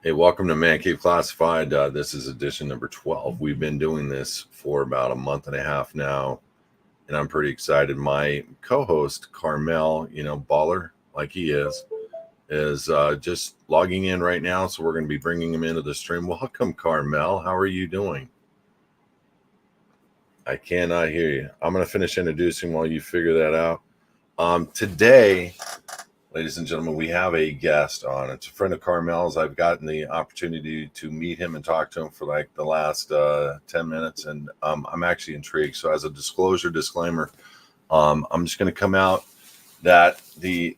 Hey, welcome to Mancave Classified. This is edition number 12. We've been doing this for about a month and a half now, and I'm pretty excited. My co-host, Carmel, baller like he is just logging in right now, so we're going to be bringing him into the stream. Welcome, Carmel. How are you doing? I cannot hear you. I'm going to finish introducing while you figure that out. Today, ladies and gentlemen, we have a guest on. It's a friend of Carmel's. I've gotten the opportunity to meet him and talk to him for like the last 10 minutes, and I'm actually intrigued. So, as a disclaimer, I'm just going to come out that the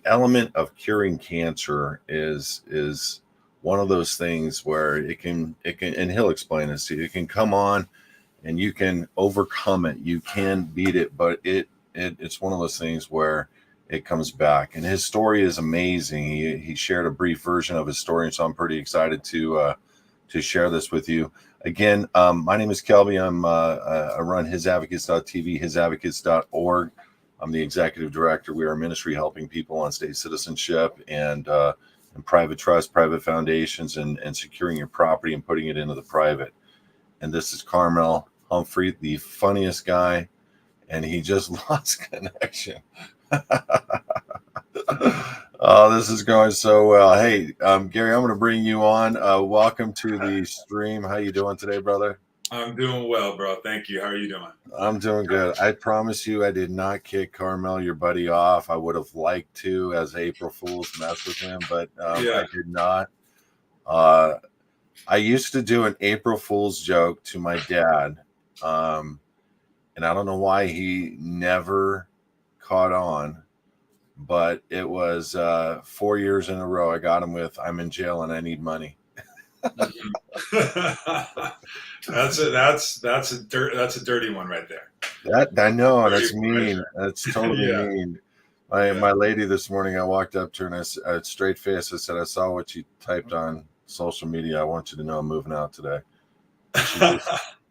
element of curing cancer is one of those things where it can, and he'll explain this to you. It can come on, and you can overcome it. You can beat it, but it's one of those things where it comes back. And his story is amazing. He shared a brief version of his story, and so I'm pretty excited to share this with you. Again, my name is Kelby. I run HISadvocates.tv, HISadvocates.org. I'm the executive director. We are a ministry helping people on state citizenship and private trust, private foundations, and securing your property and putting it into the private. And this is Carmel Humphrey, the funniest guy, and he just lost connection. Oh, this is going so well. Hey, Gary, I'm going to bring you on. Welcome to the stream. How you doing today, brother? I'm doing well, bro. Thank you. How are you doing? I'm doing good. I promise you I did not kick Carmel, your buddy, off. I would have liked to as April Fool's mess with him, but I did not. I used to do an April Fool's joke to my dad, and I don't know why he never caught on, but it was 4 years in a row. I got him with "I'm in jail and I need money." That's a dirty one right there. That I know, that's mean. Right, that's totally Yeah. mean. My lady this morning, I walked up to her and I said, straight face, I said, "I saw what you typed on social media. I want you to know I'm moving out today."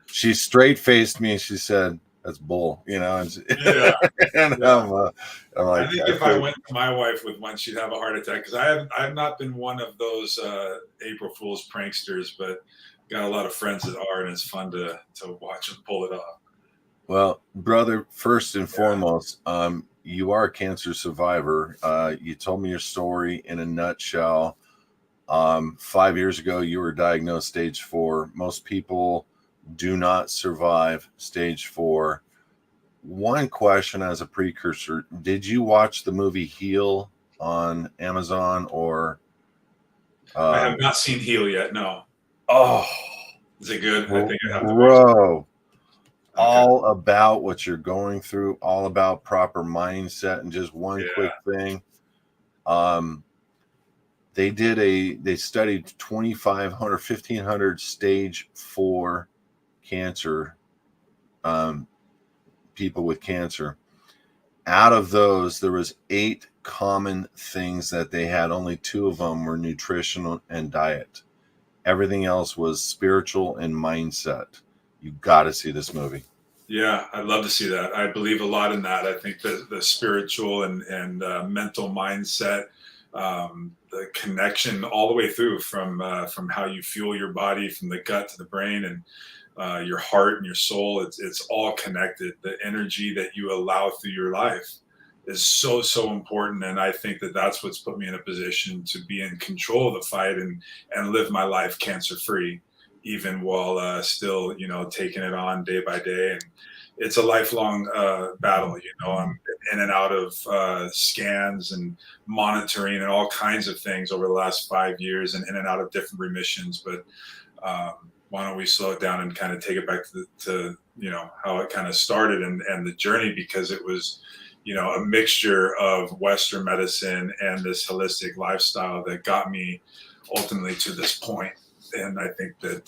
She straight faced me and she said, "That's bull," And, Yeah. and I'm like, I think if I went to my wife with one, she'd have a heart attack because I've not been one of those April Fool's pranksters, but got a lot of friends that are, and it's fun to watch them pull it off. Well, brother, first and foremost, you are a cancer survivor. You told me your story in a nutshell. 5 years ago, you were diagnosed stage 4. Most people do not survive stage 4. One question as a precursor: did you watch the movie Heal on Amazon or? I have not seen Heal yet. No. Oh, is it good? I think I have to watch it. All about what you're going through, all about proper mindset, and just one quick thing. They studied 2,500, 1,500 stage 4 cancer people with cancer. Out of those, there was 8 common things that they had. Only 2 of them were nutritional and diet. Everything else was spiritual and mindset. You got to see this movie. Yeah, I'd love to see that. I believe a lot in that. I think the spiritual and mental mindset, the connection all the way through from how you fuel your body, from the gut to the brain, and your heart and your soul. It's all connected. The energy that you allow through your life is so important, and I think that's what's put me in a position to be in control of the fight and live my life cancer free, even while still taking it on day by day. And it's a lifelong battle. I'm in and out of scans and monitoring and all kinds of things over the last 5 years, and in and out of different remissions. But why don't we slow it down and kind of take it back to how it kind of started and the journey, because it was a mixture of Western medicine and this holistic lifestyle that got me ultimately to this point. And I think that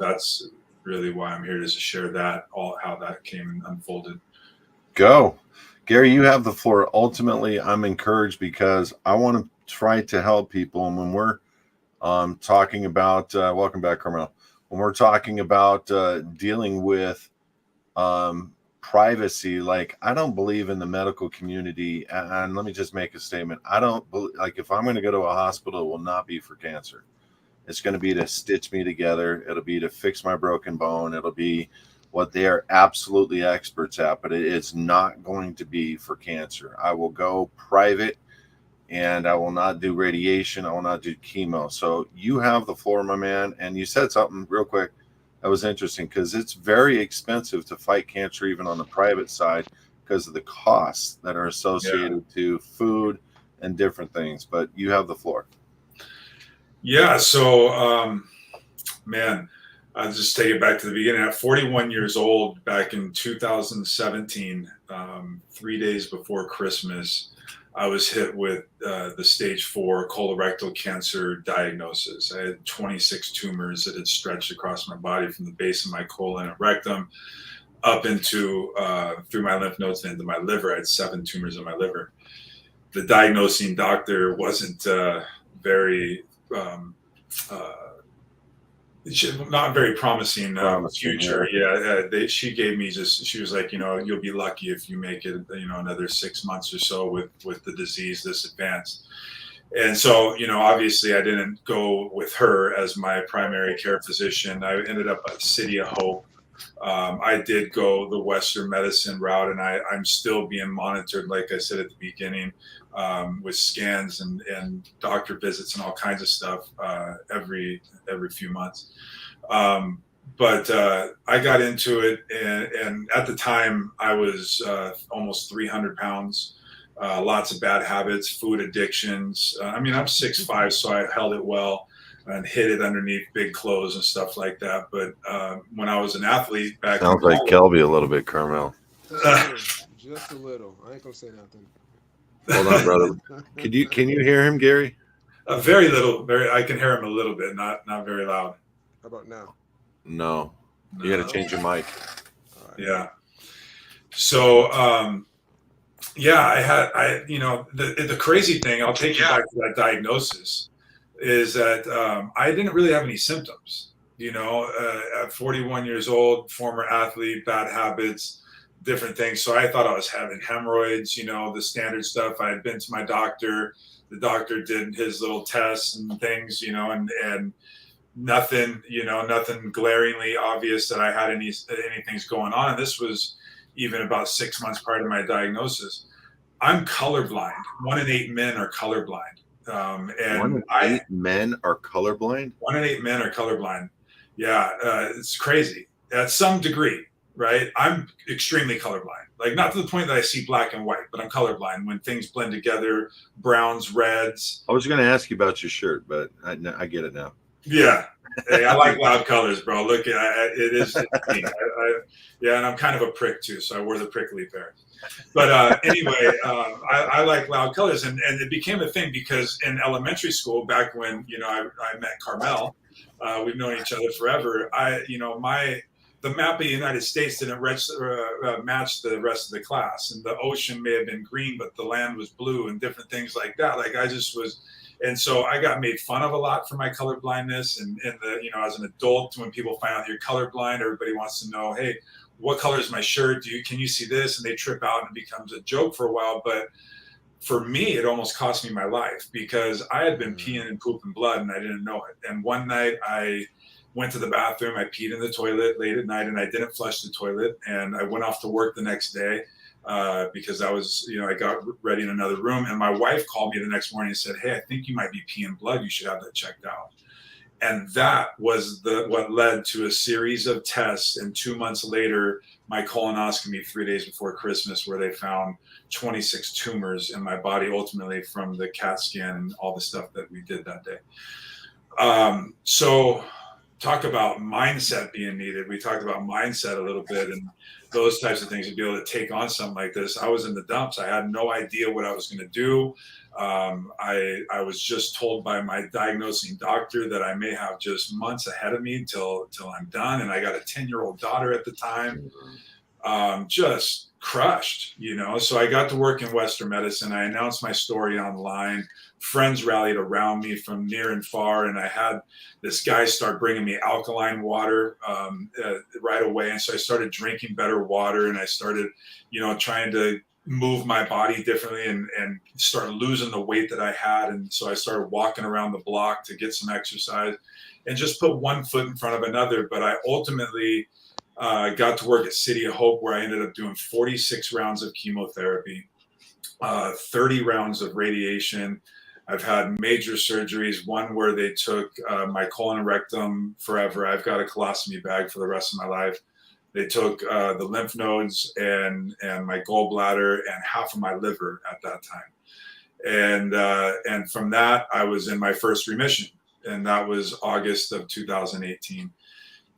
that's really why I'm here, to share that, all how that came and unfolded. Go, Gary, you have the floor. Ultimately, I'm encouraged because I want to try to help people. And when we're talking about welcome back, Carmel. When we're talking about dealing with privacy. Like, I don't believe in the medical community. And let me just make a statement. I don't like, if I'm going to go to a hospital, it will not be for cancer. It's going to be to stitch me together. It'll be to fix my broken bone. It'll be what they are absolutely experts at, but it's not going to be for cancer. I will go private, and I will not do radiation. I will not do chemo. So you have the floor, my man. And you said something real quick that was interesting, because it's very expensive to fight cancer, even on the private side, because of the costs that are associated to food and different things. But you have the floor. Yeah. So, man, I'll just take it back to the beginning. At 41 years old, back in 2017, 3 days before Christmas, I was hit with the stage 4 colorectal cancer diagnosis. I had 26 tumors that had stretched across my body from the base of my colon and rectum up into through my lymph nodes and into my liver. I had 7 tumors in my liver. The diagnosing doctor wasn't very not very promising future. Yeah, she gave me she was like, you'll be lucky if you make it, another 6 months or so with the disease this advanced. And so, obviously I didn't go with her as my primary care physician. I ended up at City of Hope. I did go the Western medicine route, and I'm still being monitored, like I said at the beginning, with scans and doctor visits and all kinds of stuff every few months. But I got into it, and at the time I was almost 300 pounds, lots of bad habits, food addictions. I'm 6'5", so I held it well and hid it underneath big clothes and stuff like that. But when I was an athlete back sounds like Kelby a little bit, Carmel. Just a little. I ain't gonna say nothing. Hold on, brother. Can you hear him, Gary? Very little. I can hear him a little bit, not very loud. How about now? No. You got to change your mic. All right. Yeah. So, the crazy thing, I'll take you back to that diagnosis, is that I didn't really have any symptoms. At 41 years old, former athlete, bad habits, different things. So I thought I was having hemorrhoids, the standard stuff. I had been to my doctor. The doctor did his little tests and things, and nothing, nothing glaringly obvious that I had anything's going on. And this was even about 6 months prior to my diagnosis. I'm colorblind. 1 in 8 men are colorblind. And 1 in 8 men are colorblind? 1 in 8 men are colorblind. Yeah, it's crazy at some degree, right? I'm extremely colorblind. Like, not to the point that I see black and white, but I'm colorblind when things blend together, browns, reds. I was going to ask you about your shirt, but I get it now. Yeah. Hey, I like loud colors, bro. Look, it is. Yeah, and I'm kind of a prick too, so I wore the prickly pear. But anyway, I like loud colors, and it became a thing because in elementary school, back when I met Carmel, we've known each other forever. The map of the United States didn't match the rest of the class, and the ocean may have been green, but the land was blue, and different things like that. Like, I just was. And so I got made fun of a lot for my color blindness. And as an adult, when people find out you're colorblind, everybody wants to know, hey, what color is my shirt? Can you see this? And they trip out, and it becomes a joke for a while. But for me, it almost cost me my life, because I had been peeing and pooping blood and I didn't know it. And one night I went to the bathroom, I peed in the toilet late at night, and I didn't flush the toilet. And I went off to work the next day. Because I was, I got ready in another room, and my wife called me the next morning and said, hey, I think you might be peeing blood. You should have that checked out. And that was what led to a series of tests. And 2 months later, my colonoscopy 3 days before Christmas, where they found 26 tumors in my body, ultimately from the CAT scan and all the stuff that we did that day. So talk about mindset being needed. We talked about mindset a little bit, and those types of things, to be able to take on something like this. I was in the dumps. I had no idea what I was going to do. I was just told by my diagnosing doctor that I may have just months ahead of me till I'm done. And I got a 10-year-old daughter at the time. just crushed, So I got to work in Western medicine. I announced my story online. Friends rallied around me from near and far, and I had this guy start bringing me alkaline water right away. And so I started drinking better water, and I started, trying to move my body differently and start losing the weight that I had. And so I started walking around the block to get some exercise and just put one foot in front of another. But I ultimately got to work at City of Hope, where I ended up doing 46 rounds of chemotherapy, 30 rounds of radiation. I've had major surgeries, one where they took my colon and rectum forever. I've got a colostomy bag for the rest of my life. They took the lymph nodes and my gallbladder and half of my liver at that time. And from that, I was in my first remission, and that was August of 2018.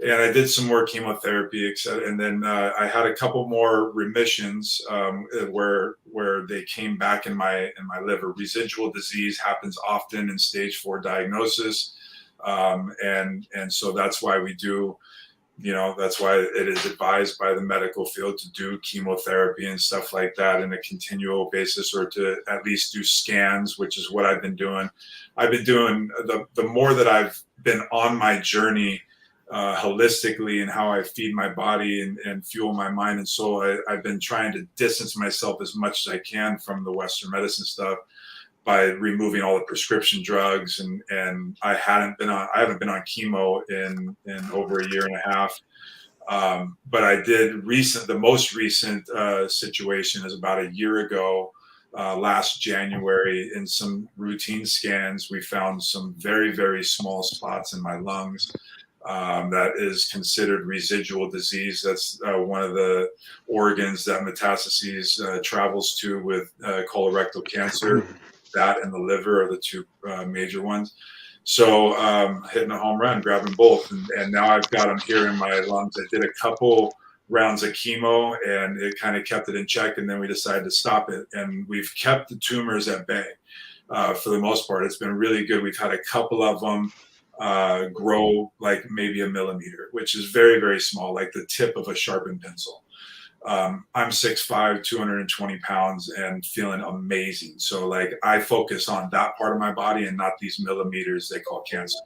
And I did some more chemotherapy, etc. And then I had a couple more remissions where they came back in my liver. Residual disease happens often in stage 4 diagnosis, and so that's why we do. That's why it is advised by the medical field to do chemotherapy and stuff like that in a continual basis, or to at least do scans, which is what I've been doing. I've been doing the more that I've been on my journey holistically and how I feed my body and fuel my mind and soul. I've been trying to distance myself as much as I can from the Western medicine stuff by removing all the prescription drugs, and I haven't been on chemo in over a year and a half. But I did the most recent situation is about a year ago. Last January, in some routine scans, we found some very, very small spots in my lungs. That is considered residual disease. That's one of the organs that metastases travels to with colorectal cancer. That and the liver are the two major ones. So hitting a home run, grabbing both. And now I've got them here in my lungs. I did a couple rounds of chemo, and it kind of kept it in check. And then we decided to stop it. And we've kept the tumors at bay for the most part. It's been really good. We've had a couple of them grow like maybe a millimeter, which is very, very small, like the tip of a sharpened pencil. I'm 6'5", 220 pounds, and feeling amazing. So like I focus on that part of my body and not these millimeters they call cancer.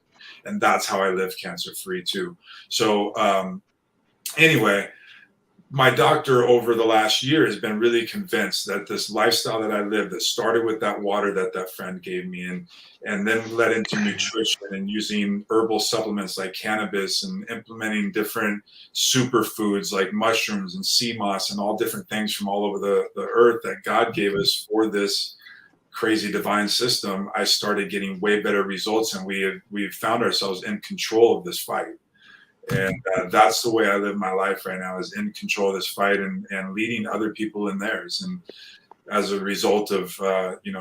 And that's how I live cancer free too. So anyway, my doctor over the last year has been really convinced that this lifestyle that I live, that started with that water that friend gave me, and then led into nutrition and using herbal supplements like cannabis, and implementing different superfoods like mushrooms and sea moss and all different things from all over the earth that God gave us for this crazy divine system. I started getting way better results, and we've found ourselves in control of this fight. And that's the way I live my life right now, is in control of this fight and leading other people in theirs. And as a result of,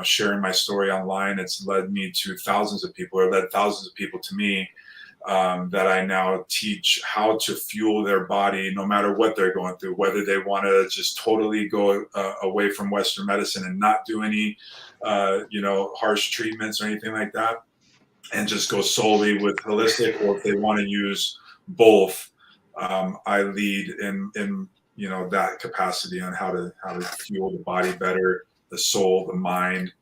sharing my story online, it's led me to thousands of people, or led thousands of people to me, that I now teach how to fuel their body no matter what they're going through, whether they want to just totally go away from Western medicine and not do any, harsh treatments or anything like that, and just go solely with holistic, or if they want to use both, I lead in that capacity on how to fuel the body better, the soul, the mind,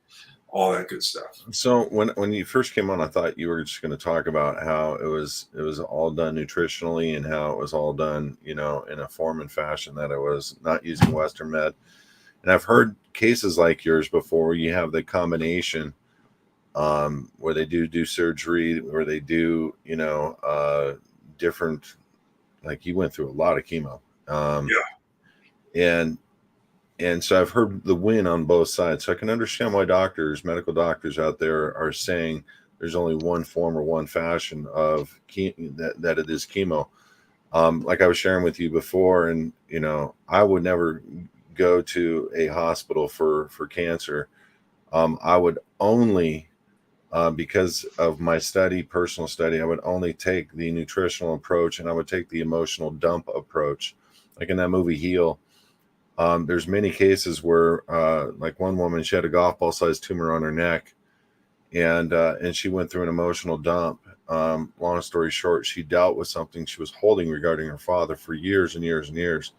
all that good stuff. So when you first came on, I thought you were just going to talk about how it was all done nutritionally, and how it was all done in a form and fashion that it was not using Western med. And I've heard cases like yours before, where you have the combination, where they do surgery, where they do different, like you went through a lot of chemo. And so I've heard the win on both sides. So I can understand why medical doctors out there are saying there's only one form or one fashion of that it is chemo. Like I was sharing with you before, and I would never go to a hospital for cancer. I would only because of my personal study, I would only take the nutritional approach, and I would take the emotional dump approach. Like in that movie Heal, there's many cases where, like one woman, she had a golf ball sized tumor on her neck, and she went through an emotional dump. Long story short, she dealt with something she was holding regarding her father for years and years and years.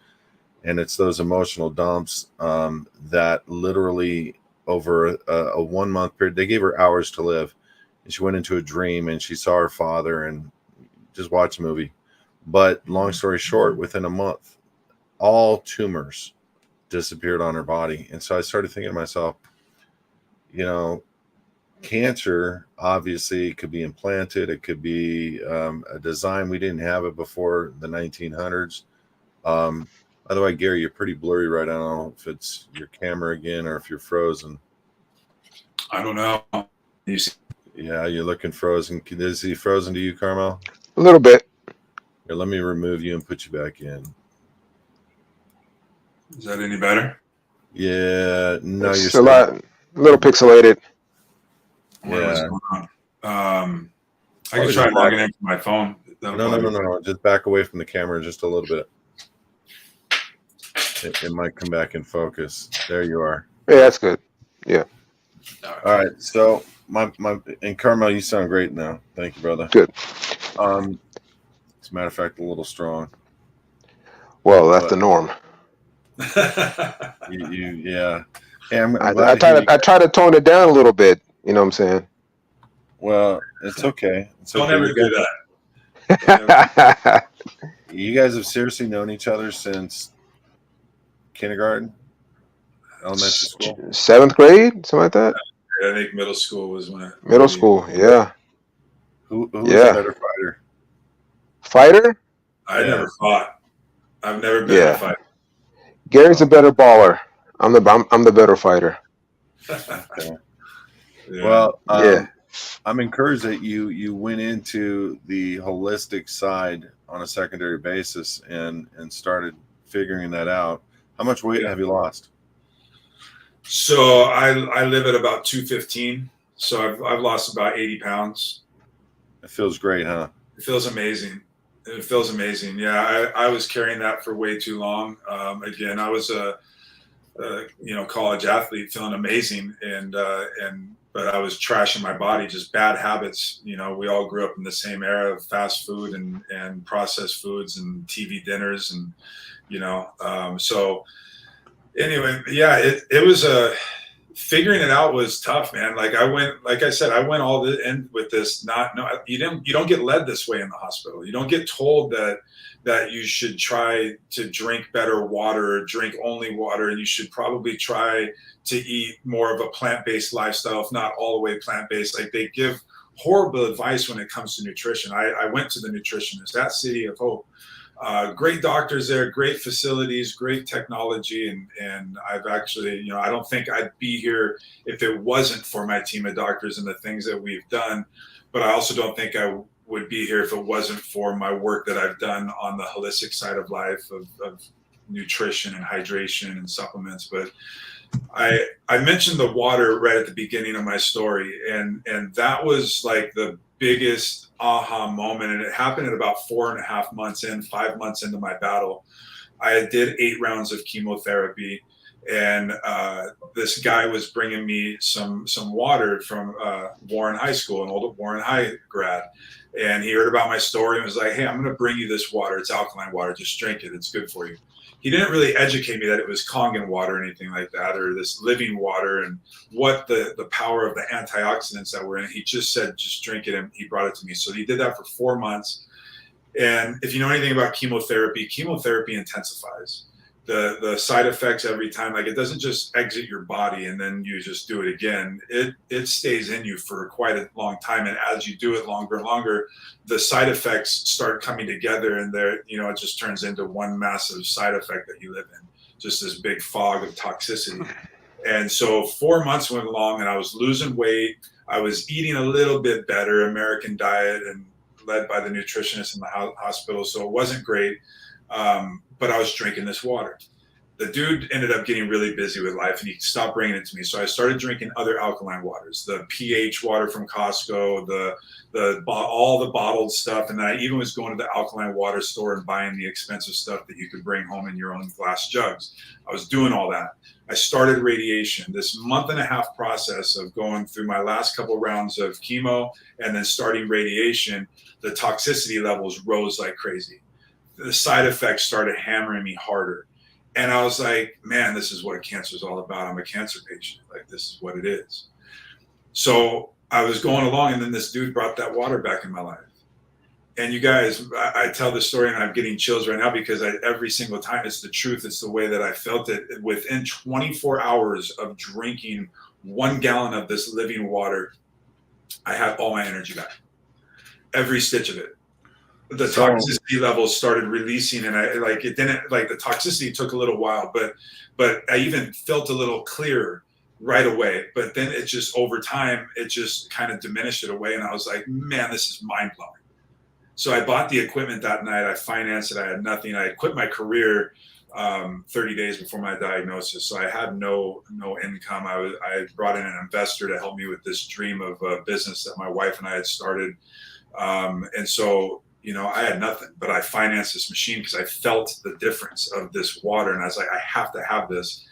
And it's those emotional dumps that literally over a 1 month period, they gave her hours to live. And she went into a dream and she saw her father and just watched a movie. But long story short, within a month, all tumors disappeared on her body. And so I started thinking to myself, you know, cancer obviously could be implanted. It could be a design. We didn't have it before the 1900s. By the way, Gary, you're pretty blurry right now. I don't know if it's your camera again or if you're frozen. I don't know. You see? Yeah, you're looking frozen. Is he frozen to you, Carmel? A little bit. Here, let me remove you and put you back in. Is that any better? Yeah, no, It's you're a little pixelated. What's Yeah. going on? I Probably can try just logging in from my phone. No. Just back away from the camera just a little bit. It might come back in focus. There you are. Yeah, that's good. Yeah. All right. So and Carmel, you sound great now. Thank you, brother. Good. As a matter of fact, a little strong. Well, that's the norm. Yeah. Hey, I'm I glad try to tone it down a little bit. You know what I'm saying? Well, it's okay. Don't ever do that. You guys have seriously known each other since kindergarten, elementary school, 7th grade, something like that. I think middle school was when. Middle school, yeah. Who was the better fighter? Fighter? I never fought. I've never been in a fight. Gary's a better baller. I'm the better fighter. Okay. Yeah. Well, Yeah. I'm encouraged that you went into the holistic side on a secondary basis and started figuring that out. How much weight have you lost? So I live at about 215. So I've lost about 80 pounds. It feels great, huh? It feels amazing. It feels amazing. Yeah, I was carrying that for way too long. Again, I was a college athlete, feeling amazing, but I was trashing my body, just bad habits. You know, we all grew up in the same era of fast food and processed foods and TV dinners, and so anyway, yeah, it was figuring it out was tough, man. Like I went all in with this. You don't get led this way in the hospital. You don't get told that you should try to drink better water or drink only water, and you should probably try to eat more of a plant-based lifestyle, if not all the way plant-based. Like they give horrible advice when it comes to nutrition. I went to the nutritionist at City of Hope. Great doctors there, great facilities, great technology, and I've actually, I don't think I'd be here if it wasn't for my team of doctors and the things that we've done. But I also don't think I would be here if it wasn't for my work that I've done on the holistic side of life of nutrition and hydration and supplements. But I mentioned the water right at the beginning of my story, and that was like the biggest aha moment, and it happened at about 4.5 months 5 months into my battle. I did 8 rounds of chemotherapy, and this guy was bringing me some water from Warren High School, an old Warren High grad, and he heard about my story and was like, "Hey, I'm going to bring you this water. It's alkaline water. Just drink it. It's good for you." He didn't really educate me that it was Kangen water or anything like that, or this living water, and what the power of the antioxidants that were in it. He just said, just drink it, and he brought it to me. So he did that for 4 months. And if you know anything about chemotherapy intensifies. The side effects every time, like it doesn't just exit your body and then you just do it again. It stays in you for quite a long time. And as you do it longer and longer, the side effects start coming together, and it just turns into one massive side effect that you live in, just this big fog of toxicity. And so 4 months went along, and I was losing weight. I was eating a little bit better, American diet, and led by the nutritionist in the hospital. So it wasn't great. But I was drinking this water. The dude ended up getting really busy with life, and he stopped bringing it to me. So I started drinking other alkaline waters, the pH water from Costco, all the bottled stuff. And then I even was going to the alkaline water store and buying the expensive stuff that you could bring home in your own glass jugs. I was doing all that. I started radiation, this 1.5-month process of going through my last couple rounds of chemo and then starting radiation. The toxicity levels rose like crazy. The side effects started hammering me harder. And I was like, man, this is what cancer is all about. I'm a cancer patient. Like, this is what it is. So I was going along, and then this dude brought that water back in my life. And you guys, I tell this story and I'm getting chills right now because every single time it's the truth. It's the way that I felt it. Within 24 hours of drinking 1 gallon of this living water, I had all my energy back, every stitch of it. The toxicity levels started releasing, and it didn't, like, the toxicity took a little while, but I even felt a little clearer right away. But then it just, over time, it just kind of diminished it away. And I was like, man, this is mind blowing. So I bought the equipment that night. I financed it. I had nothing. I quit my career 30 days before my diagnosis. So I had no income. I brought in an investor to help me with this dream of a business that my wife and I had started. And so, I had nothing, but I financed this machine because I felt the difference of this water. And I was like, I have to have this.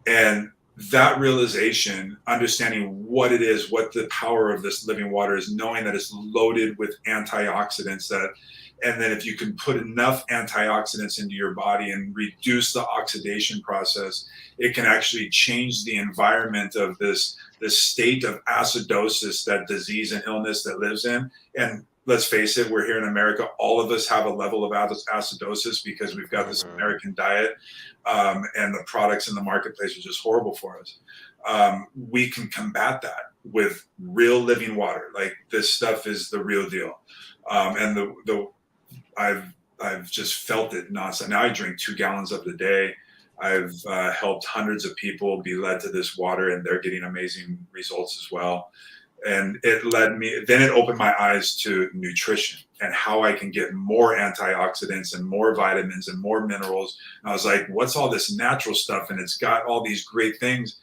And that realization, understanding what it is, what the power of this living water is, knowing that it's loaded with antioxidants, and then if you can put enough antioxidants into your body and reduce the oxidation process, it can actually change the environment of this state of acidosis, that disease and illness that lives in. And let's face it, we're here in America. All of us have a level of acidosis because we've got this American diet, and the products in the marketplace are just horrible for us. We can combat that with real living water. Like, this stuff is the real deal. And I've just felt it nonstop. Now I drink 2 gallons of the day. I've helped hundreds of people be led to this water, and they're getting amazing results as well. And it opened my eyes to nutrition and how I can get more antioxidants and more vitamins and more minerals. And I was like, what's all this natural stuff? And it's got all these great things,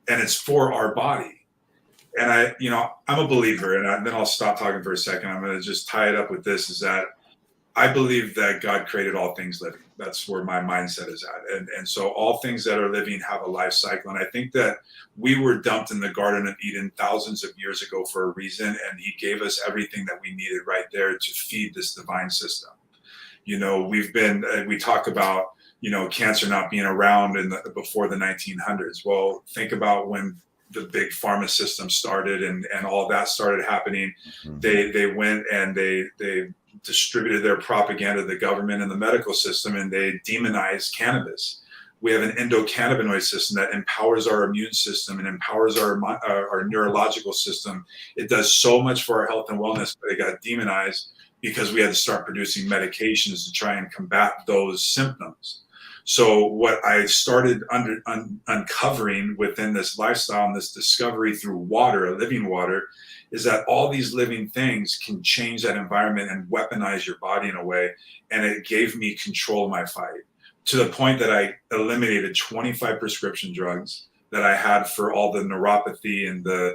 and it's for our body. And I'm a believer, and then I'll stop talking for a second. I'm going to just tie it up with this, is that I believe that God created all things living. That's where my mindset is at. And so all things that are living have a life cycle. And I think that we were dumped in the Garden of Eden thousands of years ago for a reason. And he gave us everything that we needed right there to feed this divine system. We talk about, cancer not being around before the 1900s. Well, think about when the big pharma system started and all that started happening. Mm-hmm. They went and they distributed their propaganda to the government and the medical system, and they demonized cannabis. We have an endocannabinoid system that empowers our immune system and empowers our neurological system. It does so much for our health and wellness, but it got demonized because we had to start producing medications to try and combat those symptoms. So what I started uncovering within this lifestyle and this discovery through water, a living water, is that all these living things can change that environment and weaponize your body in a way. And it gave me control of my fight, to the point that I eliminated 25 prescription drugs that I had for all the neuropathy and the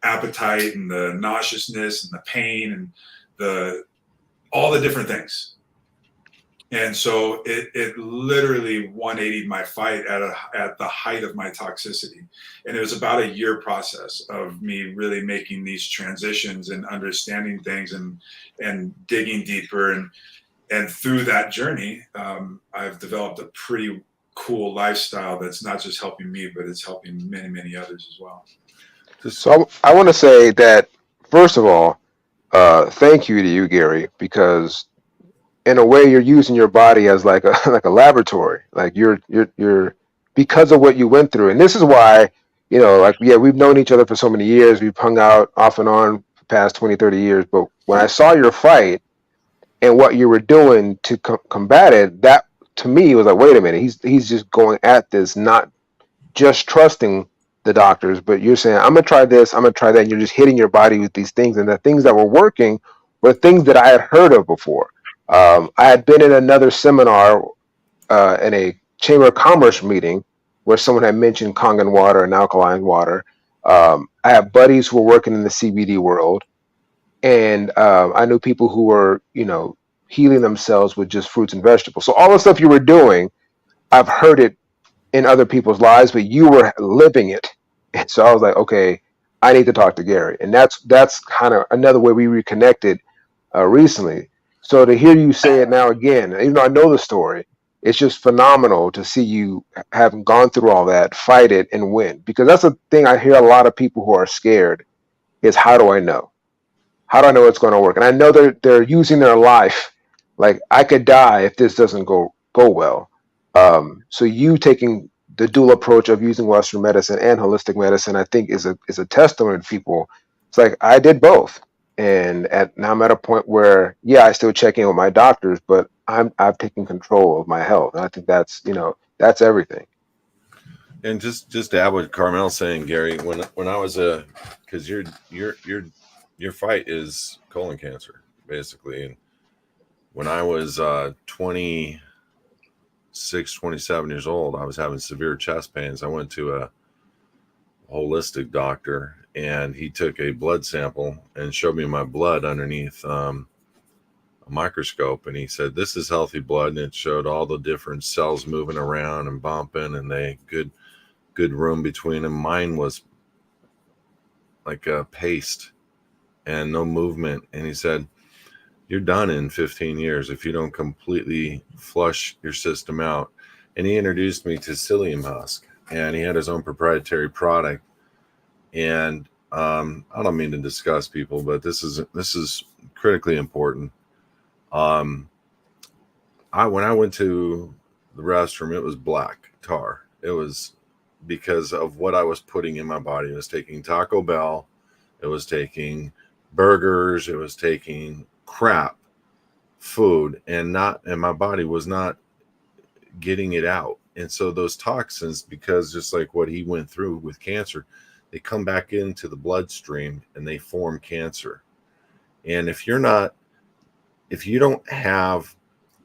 appetite and the nauseousness and the pain and all the different things. And so it literally 180'd my fight at the height of my toxicity. And it was about a year process of me really making these transitions and understanding things and digging deeper. And through that journey, I've developed a pretty cool lifestyle that's not just helping me, but it's helping many, many others as well. So I want to say that, first of all, thank you to you, Gary, because in a way, you're using your body as like a laboratory. Like you're because of what you went through. And this is why, we've known each other for so many years. We've hung out off and on for the past 20, 30 years. But when I saw your fight and what you were doing to combat it, that to me was like, wait a minute, he's just going at this, not just trusting the doctors, but you're saying, I'm gonna try this, I'm gonna try that, and you're just hitting your body with these things. And the things that were working were things that I had heard of before. I had been in another seminar in a Chamber of Commerce meeting where someone had mentioned Kangen water and alkaline water. I have buddies who were working in the CBD world, and I knew people who were, healing themselves with just fruits and vegetables. So all the stuff you were doing, I've heard it in other people's lives, but you were living it. And so I was like, okay, I need to talk to Gary. And that's kind of another way we reconnected recently. So to hear you say it now again, even though I know the story, it's just phenomenal to see you having gone through all that, fight it, and win. Because that's the thing I hear a lot of people who are scared is, how do I know? How do I know it's going to work? And I know they're using their life. Like, I could die if this doesn't go well. So you taking the dual approach of using Western medicine and holistic medicine, I think is a testament to people. It's like, I did both, and now I'm at a point where, yeah, I still check in with my doctors, but I've taken control of my health, and I think that's everything. And just to add what Carmel's saying, Gary, when I was because your fight is colon cancer basically, and when I was 26, 27 years old, I was having severe chest pains. I went to a holistic doctor, and he took a blood sample and showed me my blood underneath a microscope, and he said, "This is healthy blood," and it showed all the different cells moving around and bumping, and they good room between them. Mine was like a paste and no movement. And he said, "You're done in 15 years if you don't completely flush your system out." And he introduced me to psyllium husk, and he had his own proprietary product. And I don't mean to disgust people, but this is critically important. Um, when I went to the restroom, it was black tar. It was because of what I was putting in my body. I was taking Taco Bell, it was taking burgers, it was taking crap food, and my body was not getting it out. And so those toxins, because just like what he went through with cancer, they come back into the bloodstream and they form cancer. And if you don't have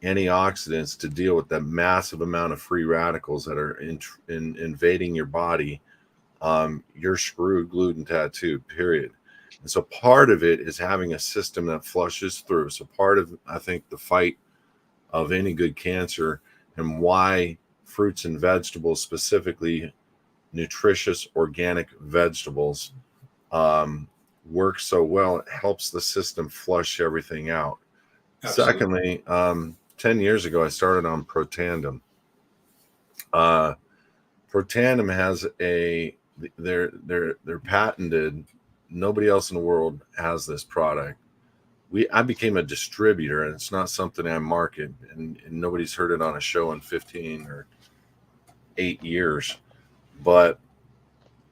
antioxidants to deal with that massive amount of free radicals that are invading your body, you're screwed, glued, and tattooed, period. And so part of it is having a system that flushes through. So part of, I think, the fight of any good cancer, and why fruits and vegetables, specifically nutritious organic vegetables, work so well. It helps the system flush everything out. Absolutely. Secondly, 10 years ago, I started on Protandim. Protandim has they're patented. Nobody else in the world has this product. I became a distributor, and it's not something I market, and nobody's heard it on a show in 15 or 8 years. But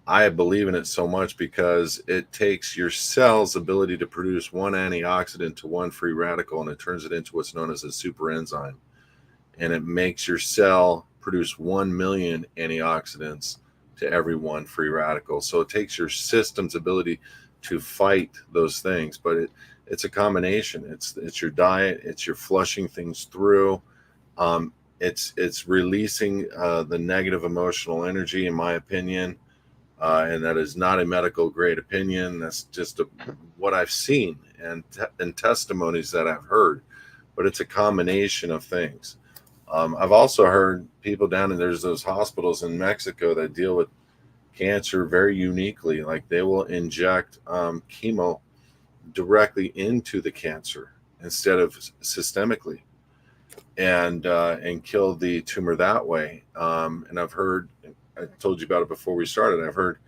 I believe in it so much because it takes your cell's ability to produce one antioxidant to one free radical, and it turns it into what's known as a super enzyme. And it makes your cell produce 1 million antioxidants to every one free radical. So it takes your system's ability to fight those things. But it's a combination. It's your diet. It's your flushing things through. It's releasing the negative emotional energy, in my opinion. And that is not a medical grade opinion. That's just what I've seen and testimonies that I've heard. But it's a combination of things. I've also heard people there's those hospitals in Mexico that deal with cancer very uniquely. Like, they will inject chemo directly into the cancer instead of systemically, and kill the tumor that way. And I've heard, I told you about it before we started, I've heard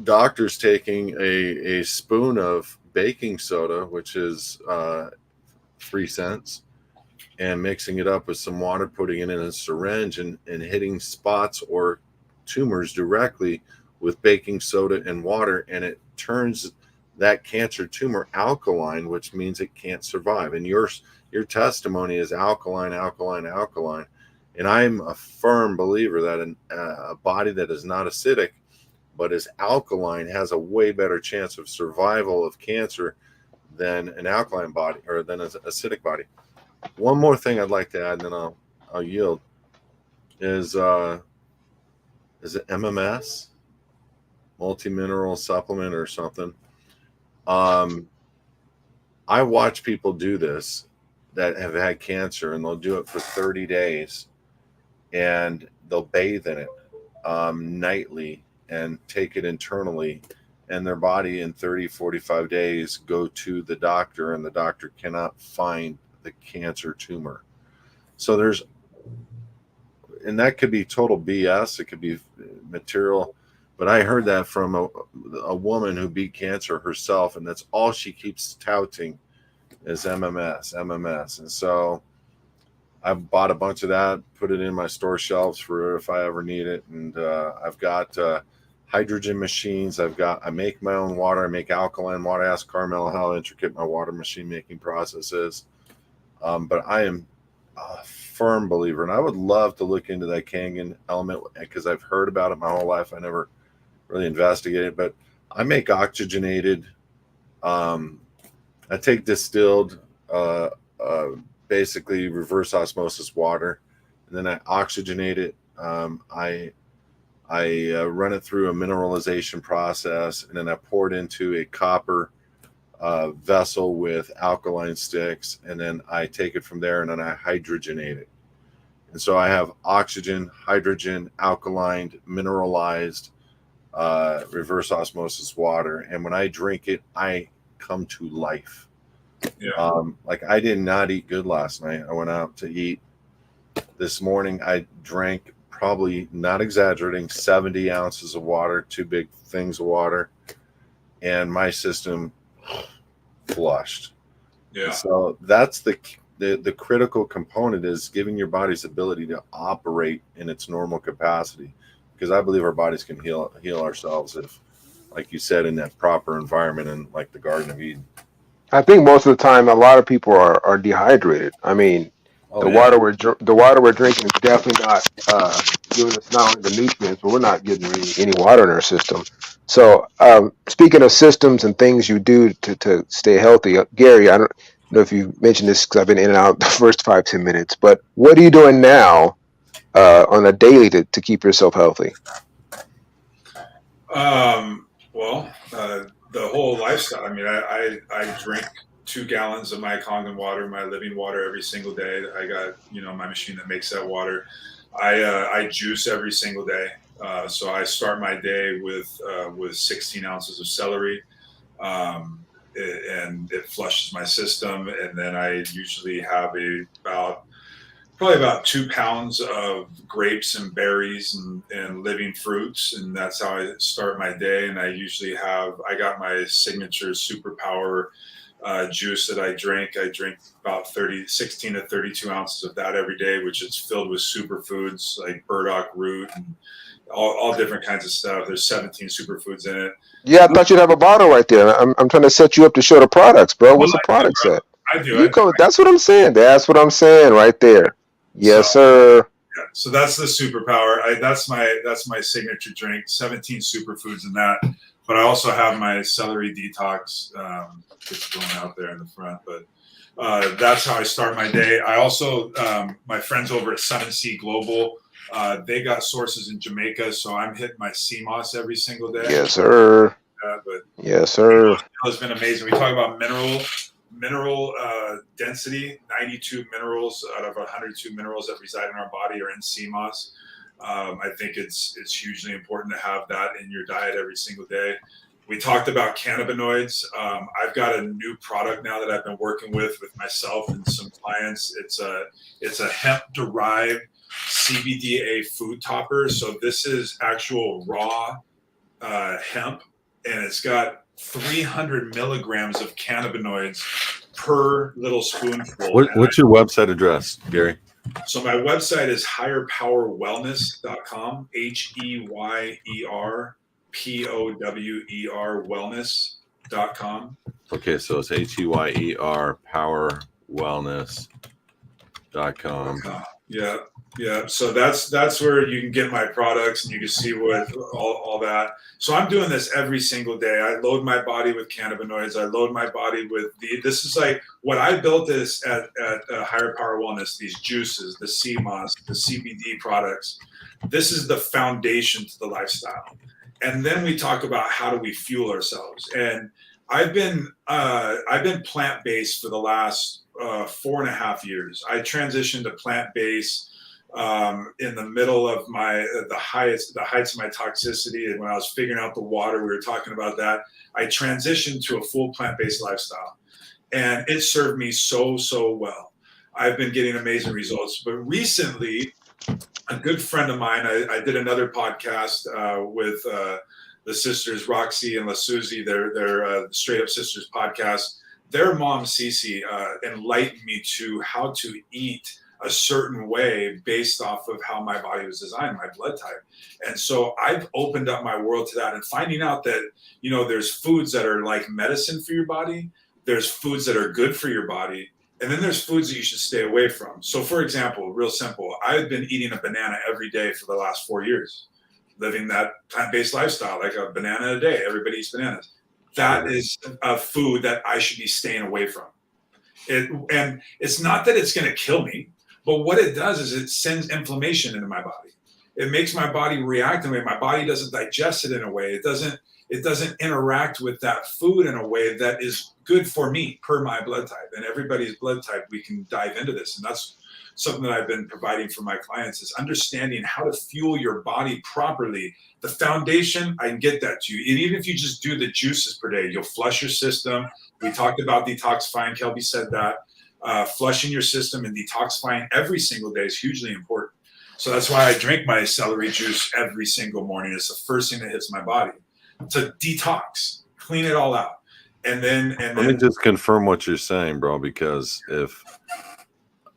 doctors taking a spoon of baking soda, which is 3 cents, and mixing it up with some water, putting it in a syringe, and hitting spots or tumors directly with baking soda and water, and it turns that cancer tumor alkaline, which means it can't survive. And your testimony is alkaline, alkaline, alkaline. And I'm a firm believer that a body that is not acidic but is alkaline has a way better chance of survival of cancer than an alkaline body, or than an acidic body. One more thing I'd like to add, and then I'll yield, is it MMS, multi-mineral supplement or something? I watch people do this that have had cancer, and they'll do it for 30 days, and they'll bathe in it nightly and take it internally, and their body in 30, 45 days go to the doctor, and the doctor cannot find the cancer tumor. So there's and that could be total BS. It could be material, but I heard that from a woman who beat cancer herself, and that's all she keeps touting is MMS. And so I bought a bunch of that, put it in my store shelves for if I ever need it. And I've got hydrogen machines. I make my own water. I make alkaline water. Ask Carmel how intricate my water machine making process is. But I am a firm believer, and I would love to look into that Kangen element because I've heard about it my whole life. I never really investigated, but I make oxygenated. I take distilled, basically reverse osmosis water, and then I oxygenate it. I run it through a mineralization process, and then I pour it into a copper vessel with alkaline sticks, and then I take it from there and then I hydrogenate it. And so I have oxygen, hydrogen, alkaline, mineralized, reverse osmosis water. And when I drink it, I come to life. Yeah. Like I did not eat good last night. I went out to eat this morning. I drank, probably not exaggerating, 70 ounces of water, 2 big things of water, and my system flushed. Yeah. And so that's the critical component, is giving your body's ability to operate in its normal capacity, because I believe our bodies can heal ourselves if, like you said, in that proper environment, in like the Garden of Eden. I think most of the time, a lot of people are dehydrated. I mean, the water we're drinking is definitely not giving us not only the nutrients, but we're not getting really any water in our system. So, speaking of systems and things you do to stay healthy, Gary, I don't know if you mentioned this because I've been in and out the first 5-10 minutes, but what are you doing now on a daily to keep yourself healthy? Well, the whole lifestyle. I mean, I drink 2 gallons of my Kangen water, my living water, every single day. I got, my machine that makes that water. I juice every single day. So I start my day with 16 ounces of celery, and it flushes my system. And then I usually have probably about 2 pounds of grapes and berries and living fruits. And that's how I start my day. And I got my signature superpower juice that I drink. I drink about 16 to 32 ounces of that every day, which is filled with superfoods like burdock root and all different kinds of stuff. There's 17 superfoods in it. Yeah, I thought you'd have a bottle right there. I'm trying to set you up to show the products, bro. What's the product set? I do. That's what I'm saying. That's what I'm saying right there. Yes, sir. Yeah, so that's the superpower. That's my signature drink. 17 superfoods in that. But I also have my celery detox that's going out there in the front. But that's how I start my day. I also, my friends over at Sun and Sea Global, they got sources in Jamaica, so I'm hitting my sea moss every single day. Yes, sir. Yes, sir. It's been amazing. We talk about mineral density. 92 minerals out of 102 minerals that reside in our body are in sea moss. I think it's hugely important to have that in your diet every single day. We talked about cannabinoids. I've got a new product now that I've been working with myself and some clients. It's a hemp derived CBDA food topper. So this is actual raw hemp, and it's got 300 milligrams of cannabinoids per little spoonful. What's your website address, Gary? So my website is higherpowerwellness.com, HEYERPOWER wellness.com. Okay, so it's HEYER powerwellness.com. Yeah. So that's where you can get my products and you can see what all that. So I'm doing this every single day. I load my body with cannabinoids. I load my body with this is like what I built this at Higher Power Wellness, these juices, the sea moss, the CBD products. This is the foundation to the lifestyle. And then we talk about how do we fuel ourselves. And I've been plant-based for the last 4.5 years. I transitioned to plant-based in the middle of the heights of my toxicity. And when I was figuring out the water, we were talking about that. I transitioned to a full plant-based lifestyle, and it served me so well. I've been getting amazing results. But recently, a good friend of mine, I did another podcast with the sisters Roxy and LaSusie. They're Straight Up Sisters podcast. Their mom Cece enlightened me to how to eat a certain way based off of how my body was designed, my blood type. And so I've opened up my world to that and finding out that, there's foods that are like medicine for your body. There's foods that are good for your body. And then there's foods that you should stay away from. So for example, real simple, I've been eating a banana every day for the last 4 years, living that plant-based lifestyle, like a banana a day. Everybody eats bananas. That is a food that I should be staying away from. And it's not that it's going to kill me, but what it does is it sends inflammation into my body. It makes my body react in a way. My body doesn't digest it in a way. It doesn't interact with that food in a way that is good for me per my blood type. And everybody's blood type, we can dive into this. And that's something that I've been providing for my clients, is understanding how to fuel your body properly. The foundation, I can get that to you. And even if you just do the juices per day, you'll flush your system. We talked about detoxifying. Kelby said that. Flushing your system and detoxifying every single day is hugely important. So that's why I drink my celery juice every single morning. It's the first thing that hits my body to detox, clean it all out. And then let me just confirm what you're saying, bro, because if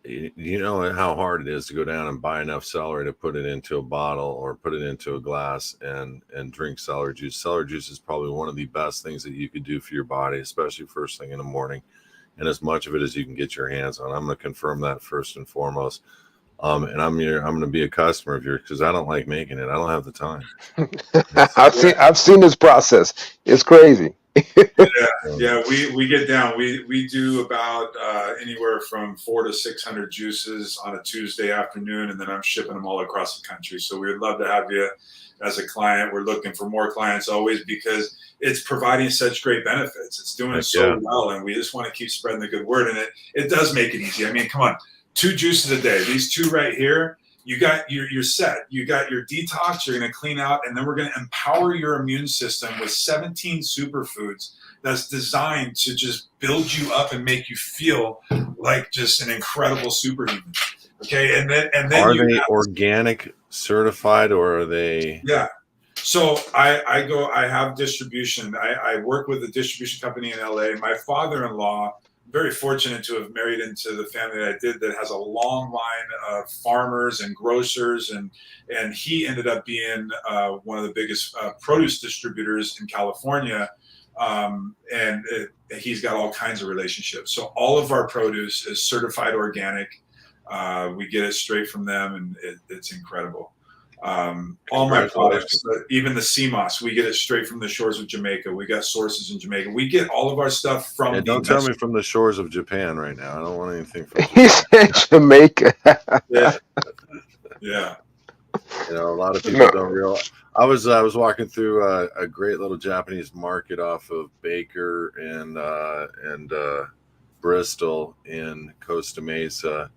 you know how hard it is to go down and buy enough celery to put it into a bottle or put it into a glass and drink celery juice. Celery juice is probably one of the best things that you could do for your body, especially first thing in the morning, and as much of it as you can get your hands on. I'm going to confirm that first and foremost. And I'm going to be a customer of yours because I don't like making it. I don't have the time. I've seen this process. It's crazy. Yeah, we get down. We do about anywhere from 400 to 600 juices on a Tuesday afternoon, and then I'm shipping them all across the country. So we would love to have you as a client. We're looking for more clients always because it's providing such great benefits. It's doing so well, and we just want to keep spreading the good word. And it does make it easy. I mean, come on, 2 juices a day. These 2 right here. You got you're set. You got your detox. You're going to clean out, and then we're going to empower your immune system with 17 superfoods that's designed to just build you up and make you feel like just an incredible superhuman. Okay, and then are they organic certified or are they? Yeah. So I have distribution. I work with a distribution company in LA. My father-in-law, very fortunate to have married into the family that I did, that has a long line of farmers and grocers, and he ended up being one of the biggest produce distributors in California, he's got all kinds of relationships. So all of our produce is certified organic. We get it straight from them, and it's incredible. All my products, even the sea moss, we get it straight from the shores of Jamaica. We got sources in Jamaica. We get all of our stuff from. Don't tell me from the shores of Japan right now. I don't want anything from Japan. He said Jamaica. Yeah. You know, a lot of people don't realize. I was walking through a great little Japanese market off of Baker and Bristol in Costa Mesa.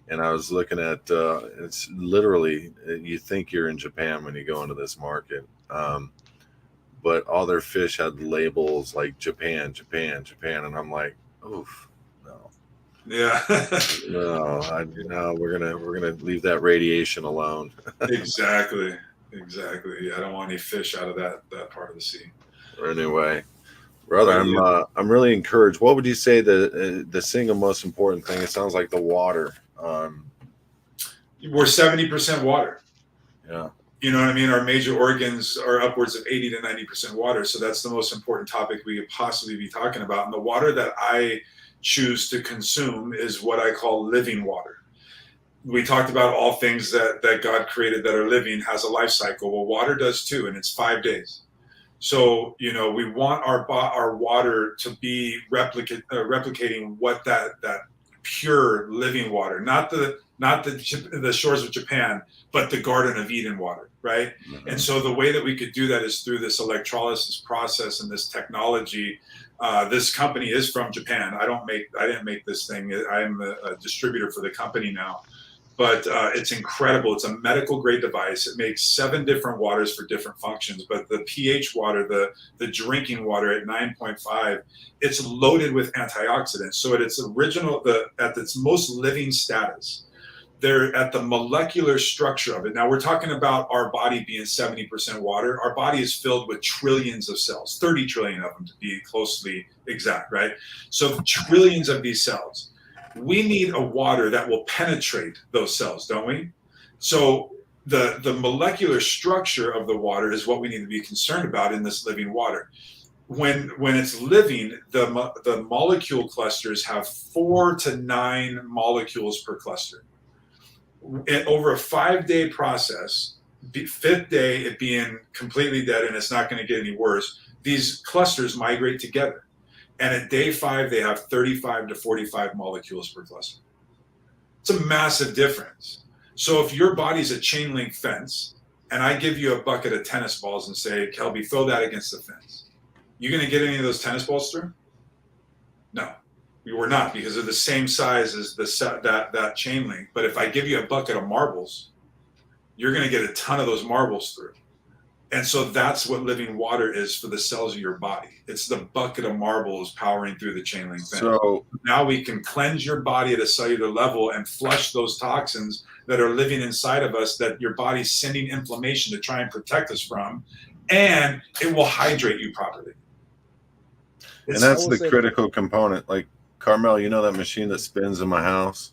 And I was looking at, it's literally, you think you're in Japan when you go into this market. But all their fish had labels like Japan, Japan, Japan. And I'm like, oof, no. Yeah. No, we're gonna leave that radiation alone. Exactly. Yeah, I don't want any fish out of that part of the sea. Anyway, brother, I'm really encouraged. What would you say the single most important thing? It sounds like the water. We're 70% water. Yeah. You know what I mean? Our major organs are upwards of 80 to 90% water. So that's the most important topic we could possibly be talking about. And the water that I choose to consume is what I call living water. We talked about all things that God created that are living has a life cycle. Well, water does too, and it's 5 days. So, you know, we want our water to be replicating what that pure living water, not the shores of Japan, but the Garden of Eden water, right? Mm-hmm. And so the way that we could do that is through this electrolysis process and this technology. This company is from Japan. I didn't make this thing. I am a distributor for the company now. but it's incredible. It's a medical grade device. It makes 7 different waters for different functions, but the pH water, the drinking water at 9.5, it's loaded with antioxidants. So at its at its most living status, they're at the molecular structure of it. Now we're talking about our body being 70% water. Our body is filled with trillions of cells, 30 trillion of them to be closely exact, right? So trillions of these cells. We need a water that will penetrate those cells, don't we? So the molecular structure of the water is what we need to be concerned about in this living water. When it's living, the molecule clusters have 4 to 9 molecules per cluster. Over a 5-day process, 5th day it being completely dead and it's not going to get any worse, these clusters migrate together. And at day 5, they have 35 to 45 molecules per cluster. It's a massive difference. So if your body's a chain link fence and I give you a bucket of tennis balls and say, Kelby, throw that against the fence, you going to get any of those tennis balls through? No. We're not, because they're the same size as that chain link. But if I give you a bucket of marbles, you're going to get a ton of those marbles through. And so that's what living water is for the cells of your body. It's the bucket of marbles powering through the chain link fence. So now we can cleanse your body at a cellular level and flush those toxins that are living inside of us that your body's sending inflammation to try and protect us from, and it will hydrate you properly. and that's the critical component. Like, Carmel, you know that machine that spins in my house?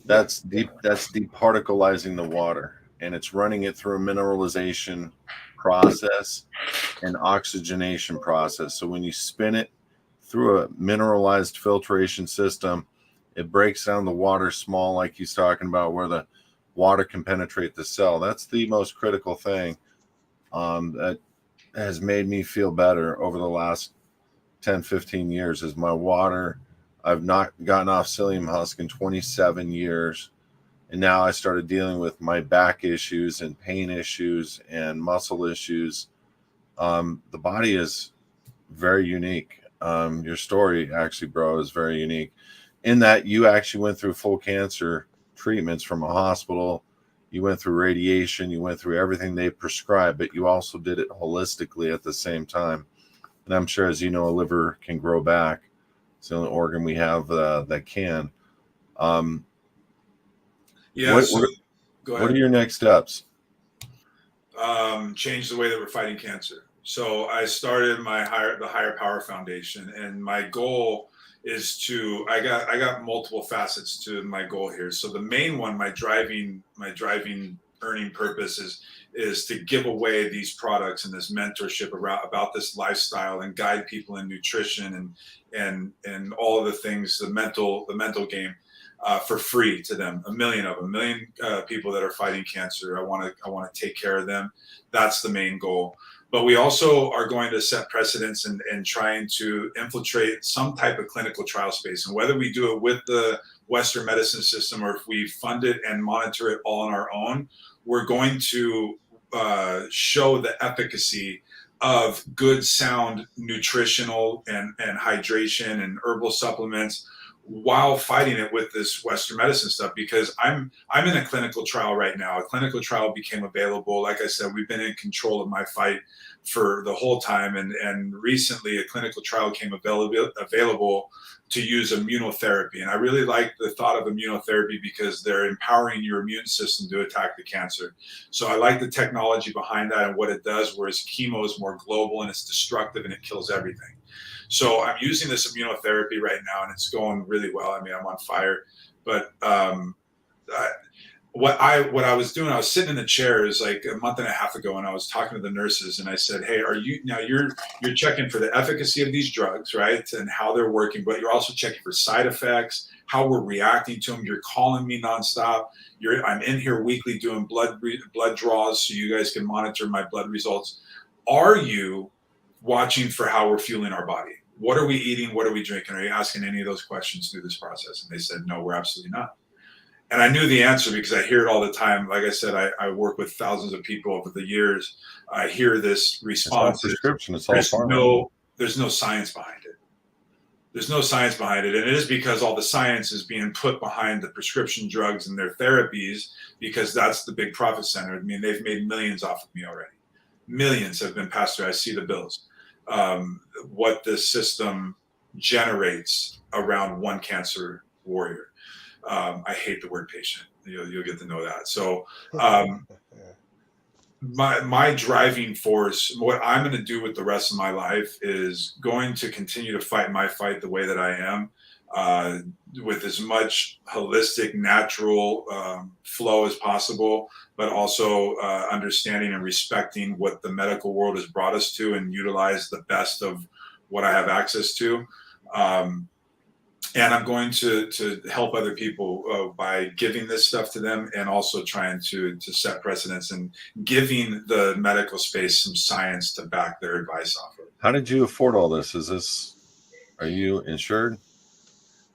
That's departicleizing the water, and it's running it through a mineralization process and oxygenation process. So when you spin it through a mineralized filtration system, it breaks down the water small, like he's talking about, where the water can penetrate the cell. That's the most critical thing that has made me feel better over the last 10, 15 years is my water. I've not gotten off psyllium husk in 27 years. And now I started dealing with my back issues and pain issues and muscle issues. The body is very unique. Your story actually, bro, is very unique in that you actually went through full cancer treatments from a hospital. You went through radiation, you went through everything they prescribed, but you also did it holistically at the same time. And I'm sure, as you know, a liver can grow back. It's the only organ we have that can. Yeah. What are your next steps? Change the way that we're fighting cancer. So I started the Higher Power Foundation, and my goal is I got multiple facets to my goal here. So the main one, my driving earning purpose is to give away these products and this mentorship about this lifestyle and guide people in nutrition and all of the things, the mental game, for free to them. A million people that are fighting cancer. I want to take care of them. That's the main goal. But we also are going to set precedents and trying to infiltrate some type of clinical trial space. And whether we do it with the Western medicine system or if we fund it and monitor it all on our own, we're going to show the efficacy of good, sound nutritional and hydration and herbal supplements while fighting it with this Western medicine stuff, because I'm in a clinical trial right now. A clinical trial became available. Like I said, we've been in control of my fight for the whole time. And recently a clinical trial came available to use immunotherapy. And I really like the thought of immunotherapy because they're empowering your immune system to attack the cancer. So I like the technology behind that and what it does, whereas chemo is more global and it's destructive and it kills everything. So I'm using this immunotherapy right now, and it's going really well. I mean, I'm on fire. But what I was doing, I was sitting in the chairs like a month and a half ago, and I was talking to the nurses, and I said, "Hey, you're checking for the efficacy of these drugs, right, and how they're working, but you're also checking for side effects, how we're reacting to them. You're calling me nonstop. I'm in here weekly doing blood draws, so you guys can monitor my blood results. Are you watching for how we're fueling our body? What are we eating? What are we drinking? Are you asking any of those questions through this process?" And they said, "No, we're absolutely not." And I knew the answer because I hear it all the time. Like I said, I work with thousands of people over the years. I hear this response. It's all prescription. It's all pharma. There's no science behind it. There's no science behind it, and it is because all the science is being put behind the prescription drugs and their therapies, because that's the big profit center. I mean, they've made millions off of me already. Millions have been passed through. I see the bills. What this system generates around one cancer warrior. I hate the word patient. You'll get to know that. So my driving force, what I'm going to do with the rest of my life, is going to continue to fight my fight the way that I am, with as much holistic, natural flow as possible, but also understanding and respecting what the medical world has brought us to, and utilize the best of what I have access to. And I'm going to help other people by giving this stuff to them, and also trying to set precedents and giving the medical space some science to back their advice off of. How did you afford all this? Are you insured?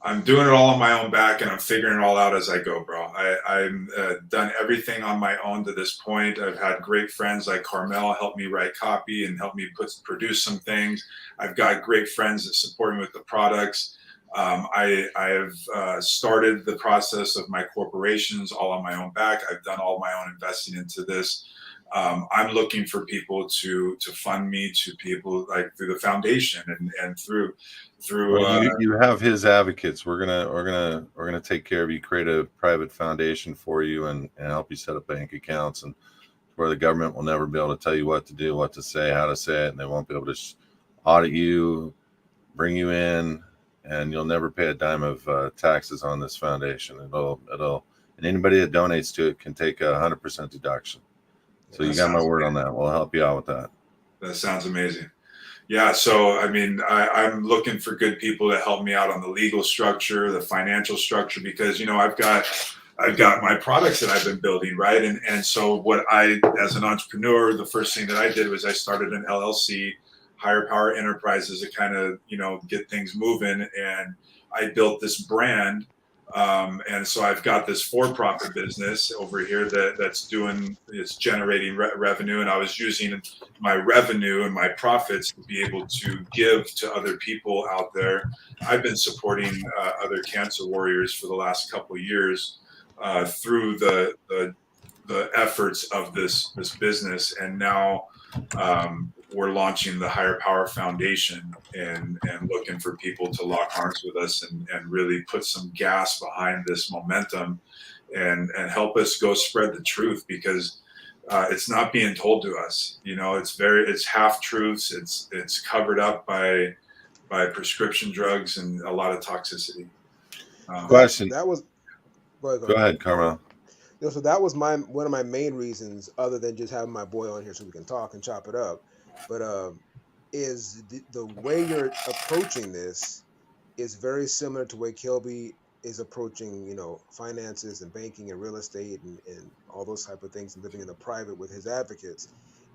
I'm doing it all on my own back, and I'm figuring it all out as I go, bro. I'm done everything on my own to this point. I've had great friends like Carmel help me write copy and help me produce some things. I've got great friends that support me with the products. I have started the process of my corporations all on my own back. I've done all my own investing into this. I'm looking for people to fund me, to people like through the foundation and through. Well, you have HISadvocates. We're gonna take care of you. Create a private foundation for you, and help you set up bank accounts, and where the government will never be able to tell you what to do, what to say, how to say it, and they won't be able to audit you, bring you in, and you'll never pay a dime of taxes on this foundation. And anybody that donates to it can take 100% deduction. So you got my word on that. We'll help you out with that. That sounds amazing. Yeah. So, I mean, I'm looking for good people to help me out on the legal structure, the financial structure, because, I've got my products that I've been building, right? And so what as an entrepreneur, the first thing that I did was I started an LLC, Higher Power Enterprises, to kind of, get things moving. And I built this brand. And so I've got this for-profit business over here it's generating revenue. And I was using my revenue and my profits to be able to give to other people out there. I've been supporting other cancer warriors for the last couple of years through the efforts of this business. And now we're launching the Higher Power Foundation, and looking for people to lock arms with us and really put some gas behind this momentum, and help us go spread the truth, because it's not being told to us. It's half truths. It's covered up by prescription drugs and a lot of toxicity. Question. That was. Go ahead, Carmel. So that was one of my main reasons, other than just having my boy on here so we can talk and chop it up. But is the way you're approaching this is very similar to the way Kelby is approaching, finances and banking and real estate and all those type of things, and living in the private with HISadvocates.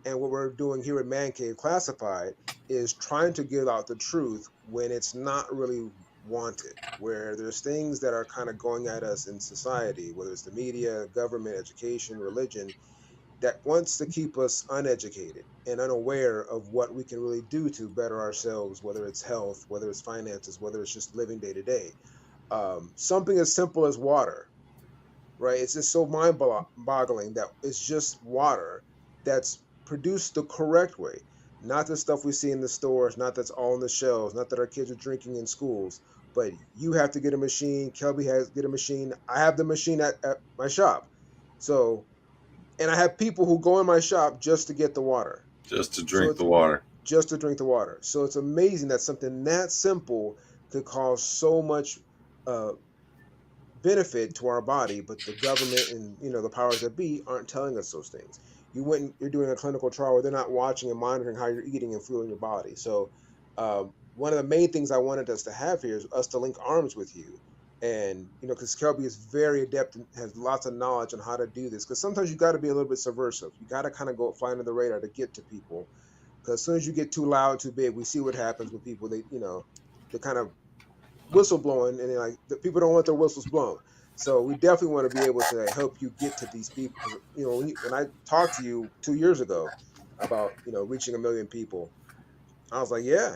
And what we're doing here at Mancave Classified is trying to give out the truth when it's not really wanted, where there's things that are kind of going at us in society, whether it's the media, government, education, religion, that wants to keep us uneducated and unaware of what we can really do to better ourselves, whether it's health, whether it's finances, whether it's just living day to day. Something as simple as water, right? It's just so mind-boggling that it's just water that's produced the correct way. Not the stuff we see in the stores, not that's all on the shelves, not that our kids are drinking in schools, but you have to get a machine. Kelby has to get a machine. I have the machine at my shop. So, and I have people who go in my shop just to get the water. Just to drink the water. Just to drink the water. So it's amazing that something that simple could cause so much benefit to our body, but the government and the powers that be aren't telling us those things. You're doing a clinical trial where they're not watching and monitoring how you're eating and fueling your body. So one of the main things I wanted us to have here is us to link arms with you. And, because Kelby is very adept and has lots of knowledge on how to do this. Because sometimes you got to be a little bit subversive. You got to kind of go fly under the radar to get to people. Because as soon as you get too loud, too big, we see what happens with people. They kind of whistle blowing, and the people don't want their whistles blown. So we definitely want to be able to help you get to these people. When I talked to you 2 years ago about reaching 1 million people, I was like, yeah,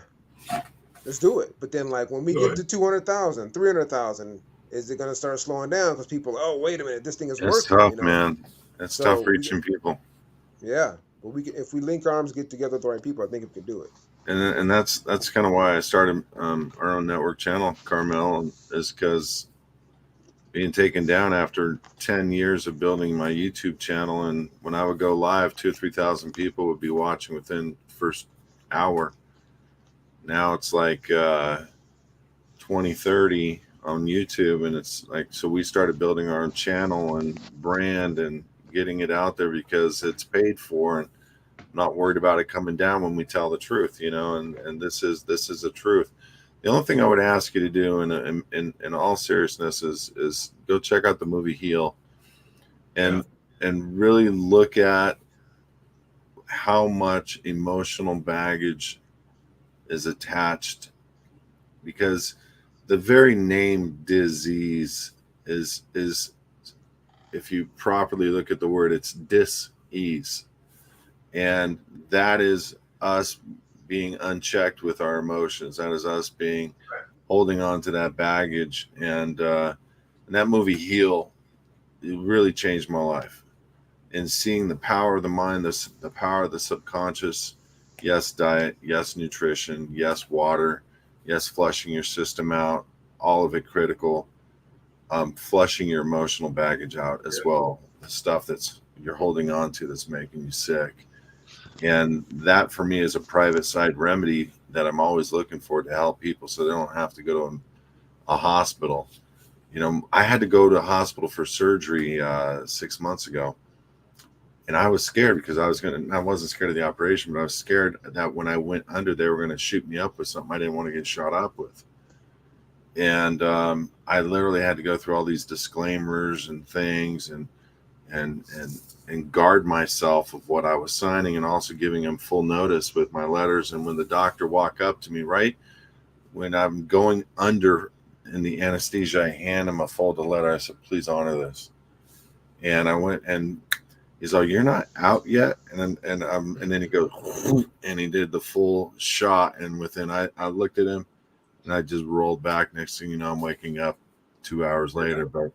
let's do it. But then like when we get Good. to 200,000, 300,000, is it going to start slowing down because people, oh, wait a minute, this thing is It's working, tough, man. It's tough So reaching people. yeah, but we can, if we link arms, get together with the right people, I think we can do it. And that's kind of why I started our own network channel, Carmel, is because being taken down after 10 years of building my YouTube channel, and when I would go live, 2,000 or 3,000 people would be watching within the first hour. Now it's like 20, 30 on YouTube, and it's like, so we started building our own channel and brand and getting it out there because it's paid for, and not worried about it coming down when we tell the truth, and this is the truth. The only thing I would ask you to do in all seriousness is go check out the movie Heal, and really look at how much emotional baggage is attached, because the very name disease is, if you properly look at the word, it's dis-ease. And that is us being unchecked with our emotions. That is us being holding on to that baggage. And that movie Heal, it really changed my life. And seeing the power of the mind, the power of the subconscious. Yes, diet. Yes, nutrition. Yes, water. Yes, flushing your system out. All of it critical. Flushing your emotional baggage out as well. The stuff that's you're holding on to that's making you sick. And that for me is a private side remedy that I'm always looking for to help people so they don't have to go to a hospital. I had to go to a hospital for surgery 6 months ago. And I was scared because I wasn't scared of the operation, but I was scared that when I went under, they were going to shoot me up with something I didn't want to get shot up with. And I literally had to go through all these disclaimers and things and guard myself of what I was signing, and also giving them full notice with my letters. And when the doctor walked up to me, right when I'm going under in the anesthesia, I hand him a folded letter. I said, please honor this. And I went, and he's like, you're not out yet. And then he goes, and he did the full shot. And within, I looked at him and I just rolled back. Next thing you know, I'm waking up 2 hours later. But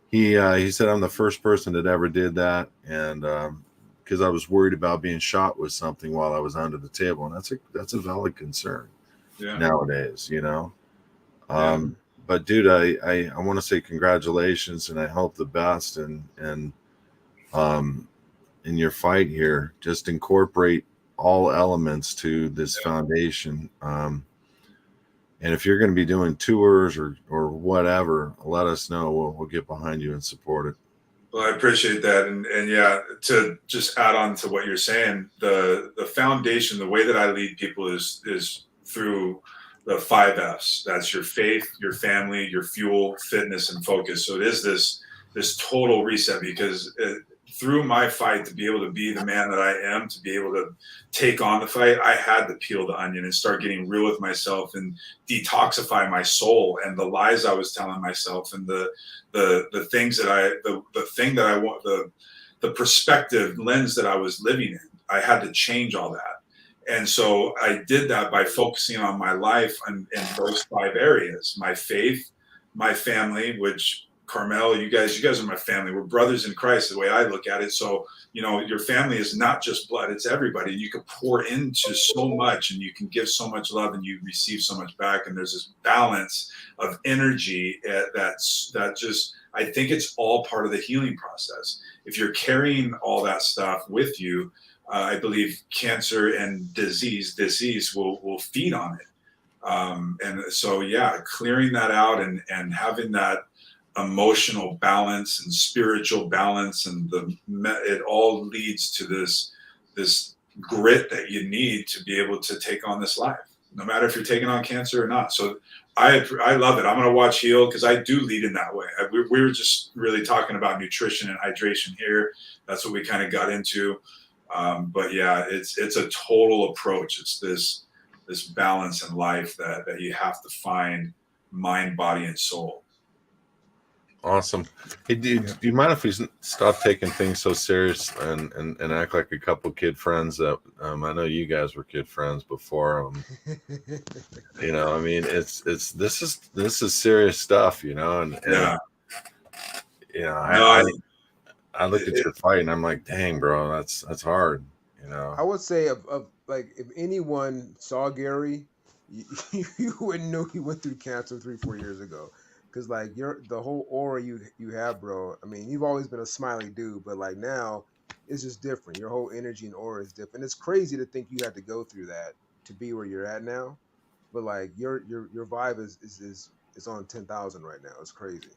he said I'm the first person that ever did that. And because I was worried about being shot with something while I was under the table. And that's a valid concern nowadays, But dude, I want to say congratulations, and I hope the best. And in your fight here, just incorporate all elements to this foundation. And if you're going to be doing tours or whatever, let us know. We'll get behind you and support it. Well, I appreciate that. And yeah, to just add on to what you're saying, the foundation, the way that I lead people is through the 5 F's. That's your faith, your family, your fuel, fitness, and focus. So it is this total reset, because through my fight, to be able to be the man that I am, to be able to take on the fight, I had to peel the onion and start getting real with myself and detoxify my soul and the lies I was telling myself, and the things that the thing that I want, the perspective lens that I was living in. I had to change all that. And so I did that by focusing on my life in those 5 areas: my faith, my family, which Carmel, you guys are my family. We're brothers in Christ, the way I look at it. So, your family is not just blood, it's everybody. You can pour into so much, and you can give so much love, and you receive so much back. And there's this balance of energy that just, I think it's all part of the healing process. If you're carrying all that stuff with you, I believe cancer and disease will feed on it. And so, yeah, clearing that out and having that emotional balance and spiritual balance, and it all leads to this grit that you need to be able to take on this life, no matter if you're taking on cancer or not. So I love it. I'm going to watch Heal, because I do lead in that way. We were just really talking about nutrition and hydration here. That's what we kind of got into. But yeah, it's a total approach. It's this balance in life that you have to find, mind, body, and soul. Awesome. Hey, dude, Yeah. do you mind if we stop taking things so serious and act like a couple kid friends that I know you guys were kid friends before. You know, I mean, it's this is serious stuff, you know, and Yeah. you know, No, I look at it, your fight and I'm like, dang, bro, that's hard, you know. I would say of like if anyone saw Gary, you, you wouldn't know he went through cancer 3 4 years ago, because like the whole aura you have, bro. I mean, you've always been a smiley dude, but like now it's just different. Your whole energy and aura is different. It's crazy to think you had to go through that to be where you're at now. But like your vibe is on 10,000 right now. It's crazy.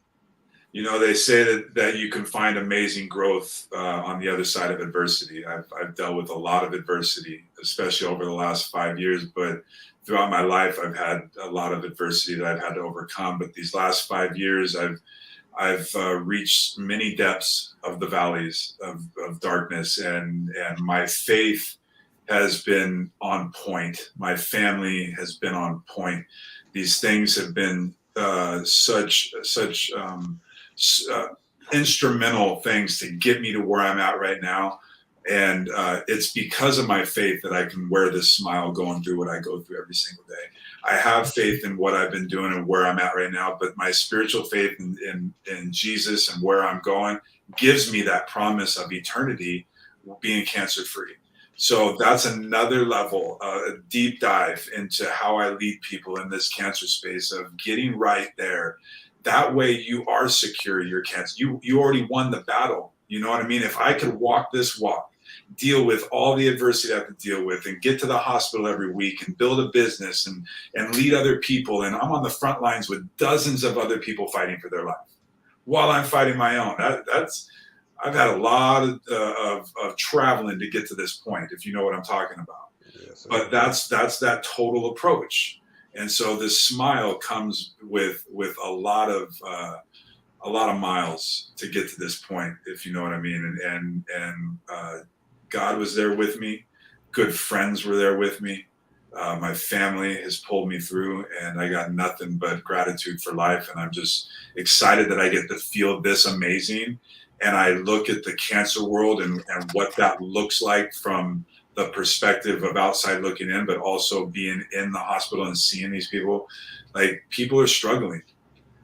you know, they say that you can find amazing growth on the other side of adversity. I've dealt with a lot of adversity, especially over the last 5 years, but throughout my life, I've had a lot of adversity that I've had to overcome. But these last 5 years, I've reached many depths of the valleys of darkness, and my faith has been on point. My family has been on point. These things have been such uh, instrumental things to get me to where I'm at right now. And it's because of my faith that I can wear this smile going through what I go through every single day. I have faith in what I've been doing and where I'm at right now, but my spiritual faith in Jesus and where I'm going gives me that promise of eternity being cancer free. So that's another level, a deep dive into how I lead people in this cancer space of getting right there. That way you are secure your cancer. You already won the battle. You know what I mean? If I could walk this walk, deal with all the adversity I have to deal with, and get to the hospital every week and build a business and lead other people, and I'm on the front lines with dozens of other people fighting for their life while I'm fighting my own. That's I've had a lot of traveling to get to this point, if you know what I'm talking about. Yes, sir. But that's that total approach. And so this smile comes with a lot of miles to get to this point, if you know what I mean. And God was there with me. Good friends were there with me. My family has pulled me through, and I got nothing but gratitude for life. And I'm just excited that I get to feel this amazing. And I look at the cancer world and what that looks like from the perspective of outside looking in, but also being in the hospital and seeing these people. Like, people are struggling.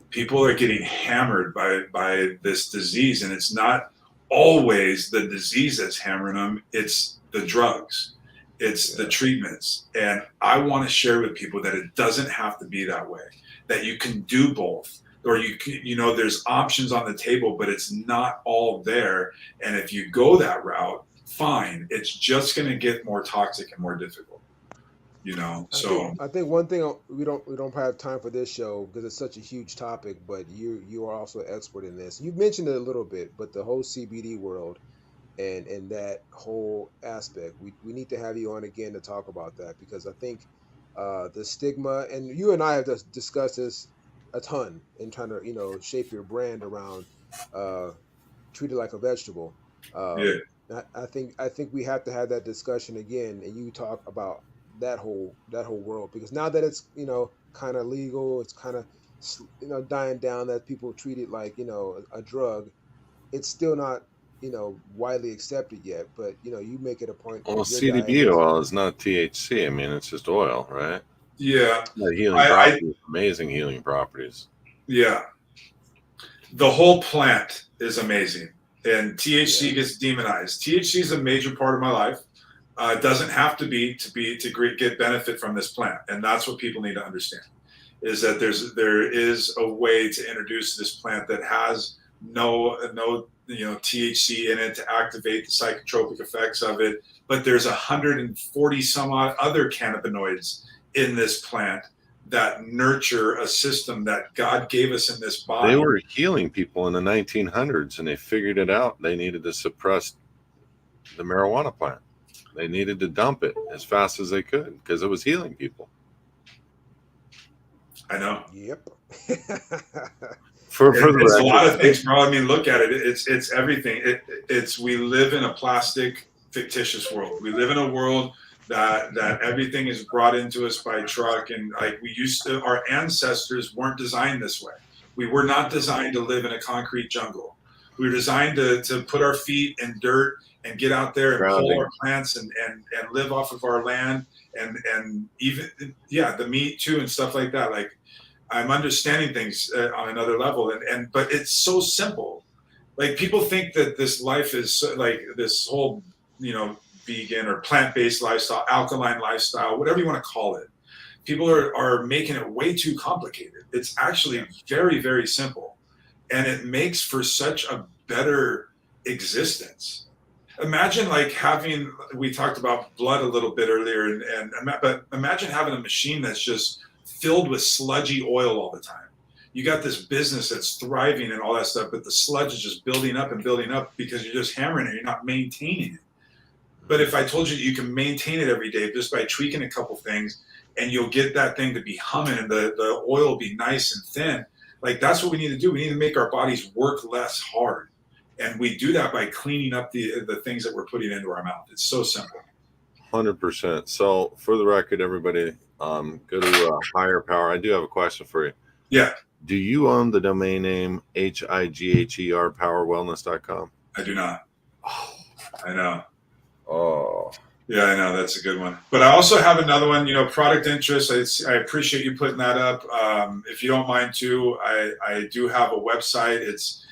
People are getting hammered by this disease, and it's not always the disease that's hammering them. It's the drugs, it's the treatments. And I want to share with people that it doesn't have to be that way, that you can do both, or there's options on the table, but it's not all there. And if you go that route, fine, it's just going to get more toxic and more difficult, so I think one thing we don't have time for this show because it's such a huge topic, but you are also an expert in this. You've mentioned it a little bit, but the whole CBD world and that whole aspect, we need to have you on again to talk about that, because I think the stigma, and you and I have just discussed this a ton in trying to shape your brand around uh, treat it like a vegetable. yeah. I think we have to have that discussion again, and you talk about that whole world, because now that it's kind of legal, it's kind of dying down, that people treat it like a drug. It's still not widely accepted yet, but you make it a point Well, with your CBD guidance. oil is not THC. I mean, it's just oil, right? Yeah. The healing I properties, amazing healing properties. Yeah, the whole plant is amazing, and THC Yeah. gets demonized. THC is a major part of my life. It doesn't have to be get benefit from this plant, and that's what people need to understand: is that there is a way to introduce this plant that has no THC in it to activate the psychotropic effects of it, but there's 140 some odd other cannabinoids in this plant that nurture a system that God gave us in this body. They were healing people in the 1900s, and they figured it out. They needed to suppress the marijuana plant. They needed to dump it as fast as they could because it was healing people. I know. Yep. For the It's a record, lot of things, bro. I mean, look at it. It's everything. It's we live in a plastic, fictitious world. We live in a world that everything is brought into us by truck, and like our ancestors weren't designed this way. We were not designed to live in a concrete jungle. We were designed to put our feet in dirt and get out there and pull Grounding. our plants and live off of our land and even, yeah, the meat too and stuff like that. Like, I'm understanding things on another level, but it's so simple. Like, people think that this life is like this whole, vegan or plant-based lifestyle, alkaline lifestyle, whatever you want to call it. People are making it way too complicated. It's actually very, very simple, and it makes for such a better existence. Imagine like having, we talked about blood a little bit earlier, but imagine having a machine that's just filled with sludgy oil all the time. You got this business that's thriving and all that stuff, but the sludge is just building up and building up because you're just hammering it. You're not maintaining it. But if I told you that you can maintain it every day just by tweaking a couple things, and you'll get that thing to be humming and the oil will be nice and thin, like, that's what we need to do. We need to make our bodies work less hard. And we do that by cleaning up the things that we're putting into our mouth. It's so simple. 100%. So for the record, everybody, go to Higher Power. I do have a question for you. Yeah. Do you own the domain name HIGHER powerwellness.com? I do not. Oh. I know. Oh. Yeah, I know. That's a good one. But I also have another one, product interest. I appreciate you putting that up. If you don't mind too, I do have a website. It's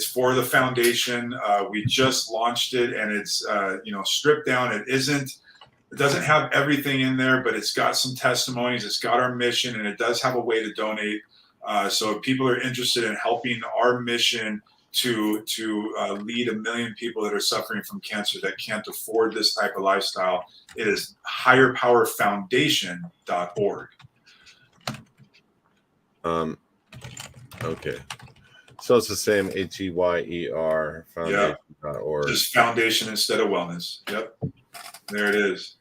for the foundation. We just launched it, and it's, stripped down. It doesn't have everything in there, but it's got some testimonies. It's got our mission, and it does have a way to donate. So if people are interested in helping our mission to lead 1 million people that are suffering from cancer that can't afford this type of lifestyle, it is higherpowerfoundation.org. Okay. So it's the same HEYER foundation.org. Just foundation instead of wellness. Yep. There it is.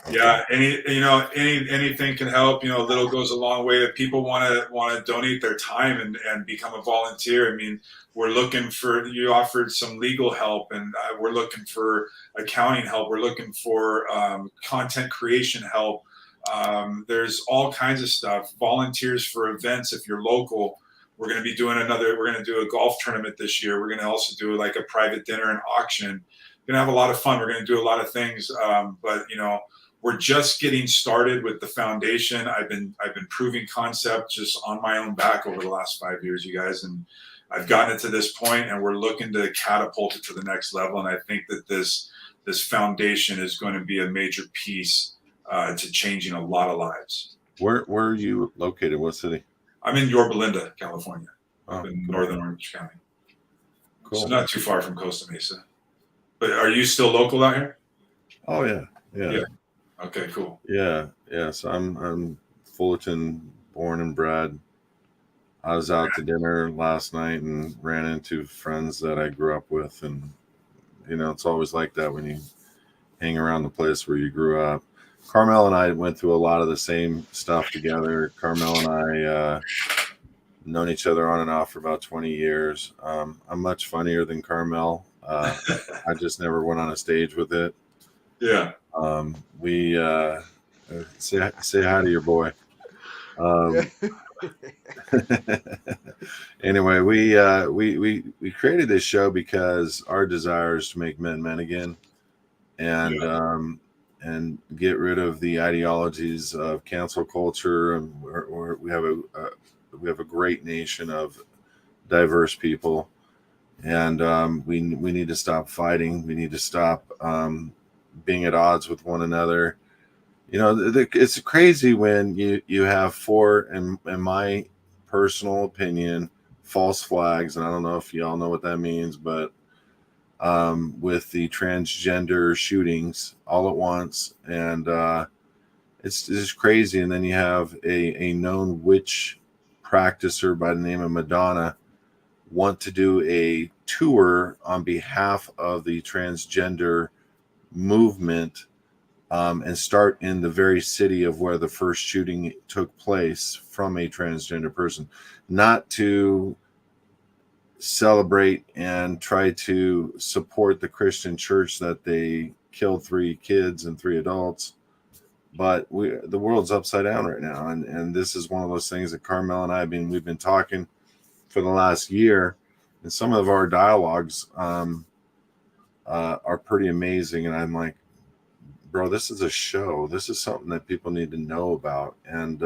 Okay. Yeah, anything can help. Little goes a long way. If people want to donate their time and become a volunteer, I mean, we're looking for. You offered some legal help, and we're looking for accounting help. We're looking for content creation help. There's all kinds of stuff. Volunteers for events if you're local. We're going to be doing we're going to do a golf tournament this year. We're going to also do like a private dinner and auction. We're going to have a lot of fun. We're going to do a lot of things, but we're just getting started with the foundation. I've been proving concept just on my own back over the last 5 years, you guys, and I've gotten it to this point, and we're looking to catapult it to the next level. And I think that this foundation is going to be a major piece to changing a lot of lives. Where are you located? What city? I'm in Yorba Linda, California, up in cool. northern Orange County. Cool. So not too far from Costa Mesa. But are you still local out here? Oh yeah. Okay, cool. Yeah. So I'm Fullerton, born and bred. I was out to dinner last night and ran into friends that I grew up with, and it's always like that when you hang around the place where you grew up. Carmel and I went through a lot of the same stuff together. Carmel and I known each other on and off for about 20 years. I'm much funnier than Carmel. I just never went on a stage with it. Yeah. We say hi to your boy. Anyway, we created this show because our desire is to make men again, and get rid of the ideologies of cancel culture. And we have a great nation of diverse people, and we need to stop fighting. We need to stop being at odds with one another. It's crazy when you have four, in my personal opinion, false flags, and I don't know if y'all know what that means, but with the transgender shootings all at once, and it's just crazy. And then you have a known witch practicer by the name of Madonna want to do a tour on behalf of the transgender movement, and start in the very city of where the first shooting took place from a transgender person, not to celebrate and try to support the Christian church that they killed 3 kids and 3 adults. But the world's upside down right now, and this is one of those things that Carmel and I we've been talking. for the last year, and some of our dialogues are pretty amazing. And I'm like, bro, this is a show. This is something that people need to know about. And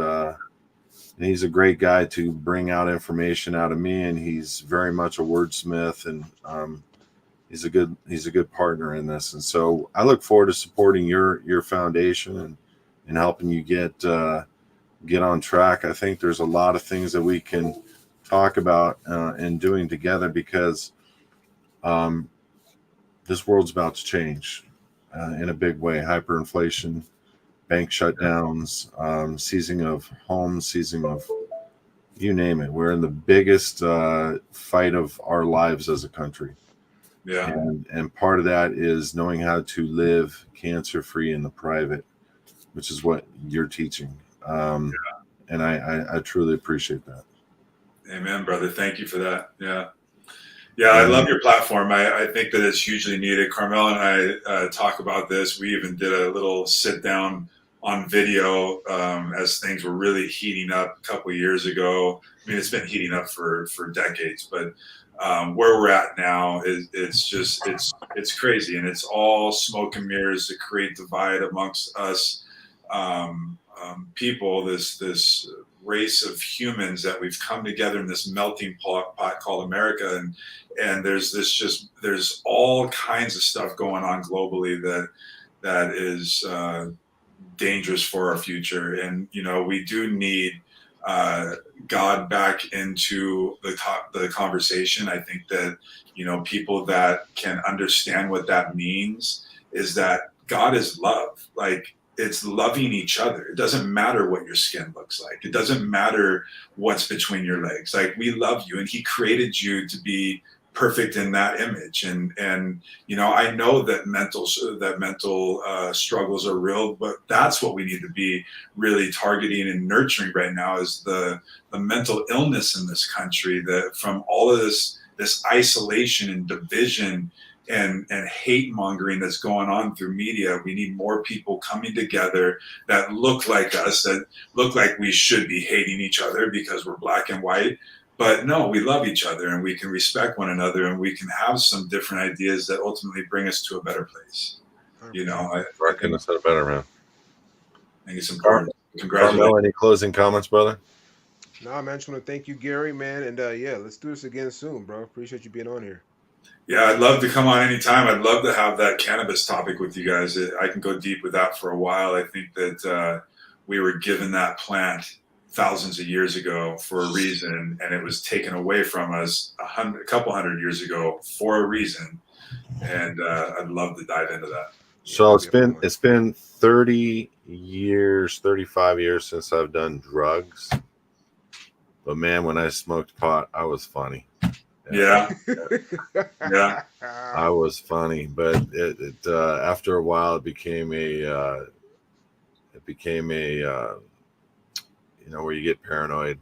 he's a great guy to bring out information out of me. And he's very much a wordsmith, and he's a good partner in this. And so I look forward to supporting your foundation and helping you get on track. I think there's a lot of things that we can talk about and doing together, because this world's about to change in a big way. Hyperinflation, bank shutdowns, seizing of homes, seizing of you name it. We're in the biggest fight of our lives as a country. Yeah. And part of that is knowing how to live cancer-free in the private, which is what you're teaching. And I truly appreciate that. Amen, brother. Thank you for that. Yeah. Yeah, I love your platform. I think that it's hugely needed. Carmel and I talk about this. We even did a little sit down on video as things were really heating up a couple of years ago. I mean, it's been heating up for decades, but where we're at now is it's crazy, and it's all smoke and mirrors to create divide amongst us people. This race of humans that we've come together in this melting pot called America, and there's all kinds of stuff going on globally that is dangerous for our future. And we do need God back into the conversation. I think that people that can understand what that means is that God is love. Like, it's loving each other. It doesn't matter what your skin looks like. It doesn't matter what's between your legs. Like, we love you, and he created you to be perfect in that image. And I know that mental struggles are real, but that's what we need to be really targeting and nurturing right now, is the mental illness in this country, that from all of this isolation and division and hate mongering that's going on through media. We need more people coming together that look like us, that look like we should be hating each other because we're black and white. But no, we love each other, and we can respect one another, and we can have some different ideas that ultimately bring us to a better place. I couldn't have said it better, man. I think it's important. Congratulations. Carmel, any closing comments, brother? No, man, I just want to thank you, Gary, man. And yeah, let's do this again soon, bro. Appreciate you being on here. Yeah, I'd love to come on anytime. I'd love to have that cannabis topic with you guys. I can go deep with that for a while. I think that we were given that plant thousands of years ago for a reason, and it was taken away from us a couple hundred years ago for a reason. And I'd love to dive into that. So it's been 30 years, 35 years since I've done drugs. But man, when I smoked pot, I was funny. Yeah. I was funny, but it after a while it became a where you get paranoid.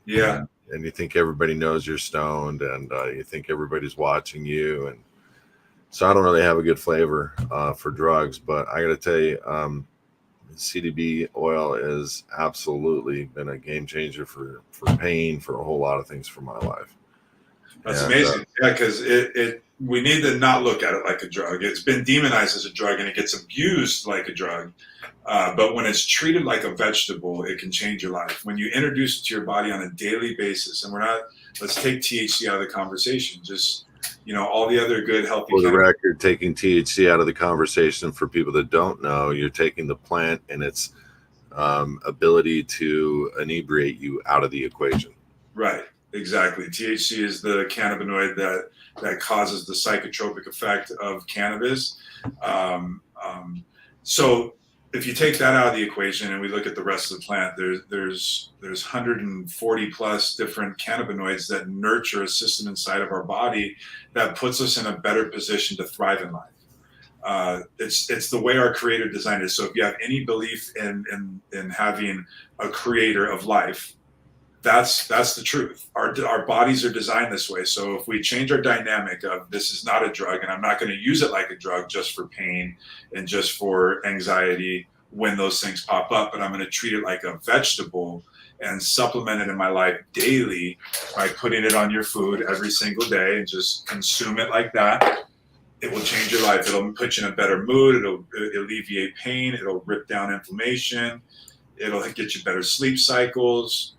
Yeah. And you think everybody knows you're stoned, and you think everybody's watching you, and so I don't really have a good flavor for drugs. But I got to tell you, CBD oil has absolutely been a game changer for pain, for a whole lot of things for my life. That's amazing. Yeah, because we need to not look at it like a drug. It's been demonized as a drug, and it gets abused like a drug. But when it's treated like a vegetable, it can change your life. When you introduce it to your body on a daily basis, and let's take THC out of the conversation. Just, all the other good, healthy. For the record, taking THC out of the conversation, for people that don't know, you're taking the plant and its ability to inebriate you out of the equation. Right. Exactly. THC is the cannabinoid that causes the psychotropic effect of cannabis. So if you take that out of the equation and we look at the rest of the plant, there's 140 plus different cannabinoids that nurture a system inside of our body that puts us in a better position to thrive in life. It's the way our creator designed it. So if you have any belief in having a creator of life, that's the truth. Our bodies are designed this way. So if we change our dynamic of this is not a drug, and I'm not going to use it like a drug just for pain and just for anxiety when those things pop up, but I'm going to treat it like a vegetable and supplement it in my life daily by putting it on your food every single day and just consume it like that, it will change your life. It'll put you in a better mood. It'll alleviate pain. It'll rip down inflammation. It'll get you better sleep cycles.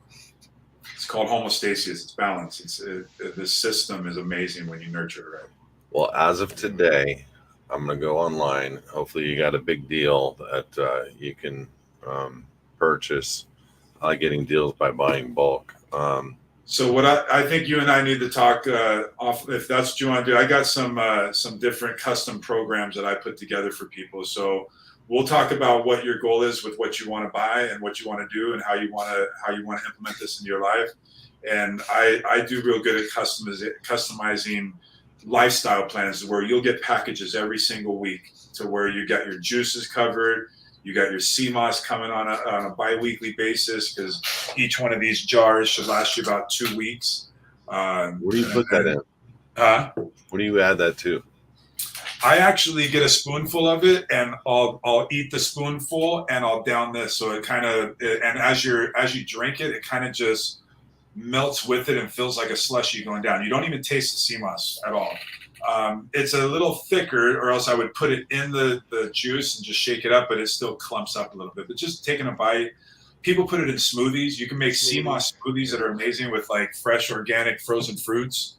It's called homeostasis. It's balance. This system is amazing when you nurture it right. Well, as of today, I'm going to go online. Hopefully you got a big deal that you can purchase. I like getting deals by buying bulk. So what I think you and I need to talk off, if that's what you want to do. I got some different custom programs that I put together for people. So we'll talk about what your goal is with what you want to buy and what you want to do and how you want to implement this into your life. And I do real good at customizing lifestyle plans where you'll get packages every single week to where you got your juices covered. You got your CMOS coming on a bi-weekly basis, because each one of these jars should last you about 2 weeks. Where do you put that in? What do you add that to? I actually get a spoonful of it, and I'll eat the spoonful, and I'll down this. So it kind of, and as you drink it, it kind of just melts with it and feels like a slushy going down. You don't even taste the CMOS at all. It's a little thicker, or else I would put it in the juice and just shake it up, but it still clumps up a little bit. But just taking a bite, people put it in smoothies. You can make CMOS smoothies that are amazing with like fresh, organic, frozen fruits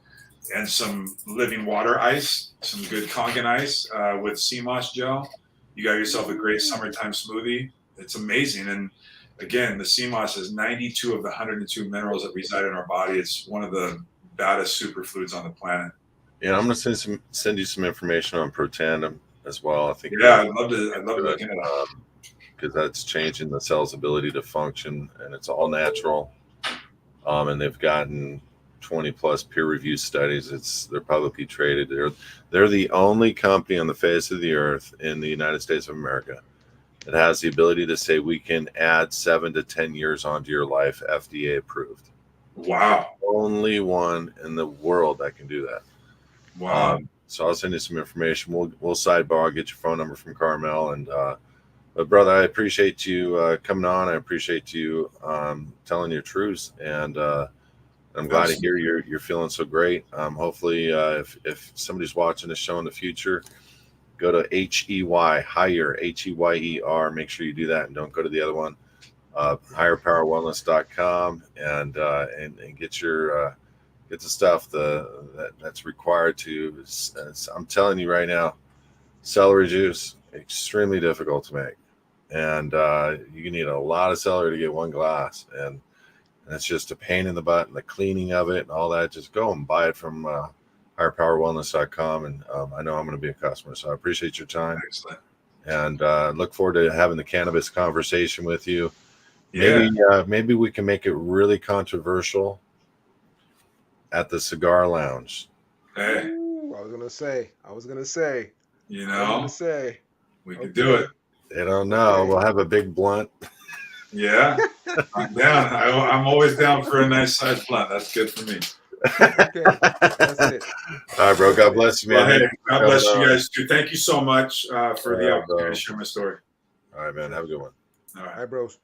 and some living water ice, some good Kangen ice with CMOS gel. You got yourself a great summertime smoothie. It's amazing. And again, the CMOS is 92 of the 102 minerals that reside in our body. It's one of the baddest superfoods on the planet. Yeah, I'm going to send you some information on Protandim as well. I think. Yeah, I'd love to look into that, because that's changing the cell's ability to function, and it's all natural. And they've gotten 20 plus peer-reviewed studies. They're publicly traded. They're the only company on the face of the earth in the United States of America that has the ability to say we can add 7 to 10 years onto your life, FDA approved. Wow. Only one in the world that can do that. Wow. So I'll send you some information. We'll sidebar. I'll get your phone number from Carmel. And but brother, I appreciate you coming on. I appreciate you telling your truths. And I'm glad to hear you're feeling so great. Hopefully, if somebody's watching this show in the future, go to HIYER, HEYER. Make sure you do that and don't go to the other one. HigherPowerWellness.com and get your get the stuff that's required to. I'm telling you right now, celery juice extremely difficult to make, and you need a lot of celery to get one glass, and it's just a pain in the butt, and the cleaning of it and all that. Just go and buy it from HigherPowerWellness.com, and I know I'm going to be a customer, so I appreciate your time. Excellent. And look forward to having the cannabis conversation with you. Yeah. Maybe we can make it really controversial at the cigar lounge. Hey. Ooh, I was gonna say. You know, we could do it. They don't know. Okay. We'll have a big blunt. Yeah, I'm down. I'm always down for a nice size blunt. That's good for me. Okay, that's it. All right, bro. God bless you, man. Well, hey, God bless you guys too. Thank you so much for the Yeah, opportunity bro. to share my story. All right, man. Have a good one. All right. All right, bros.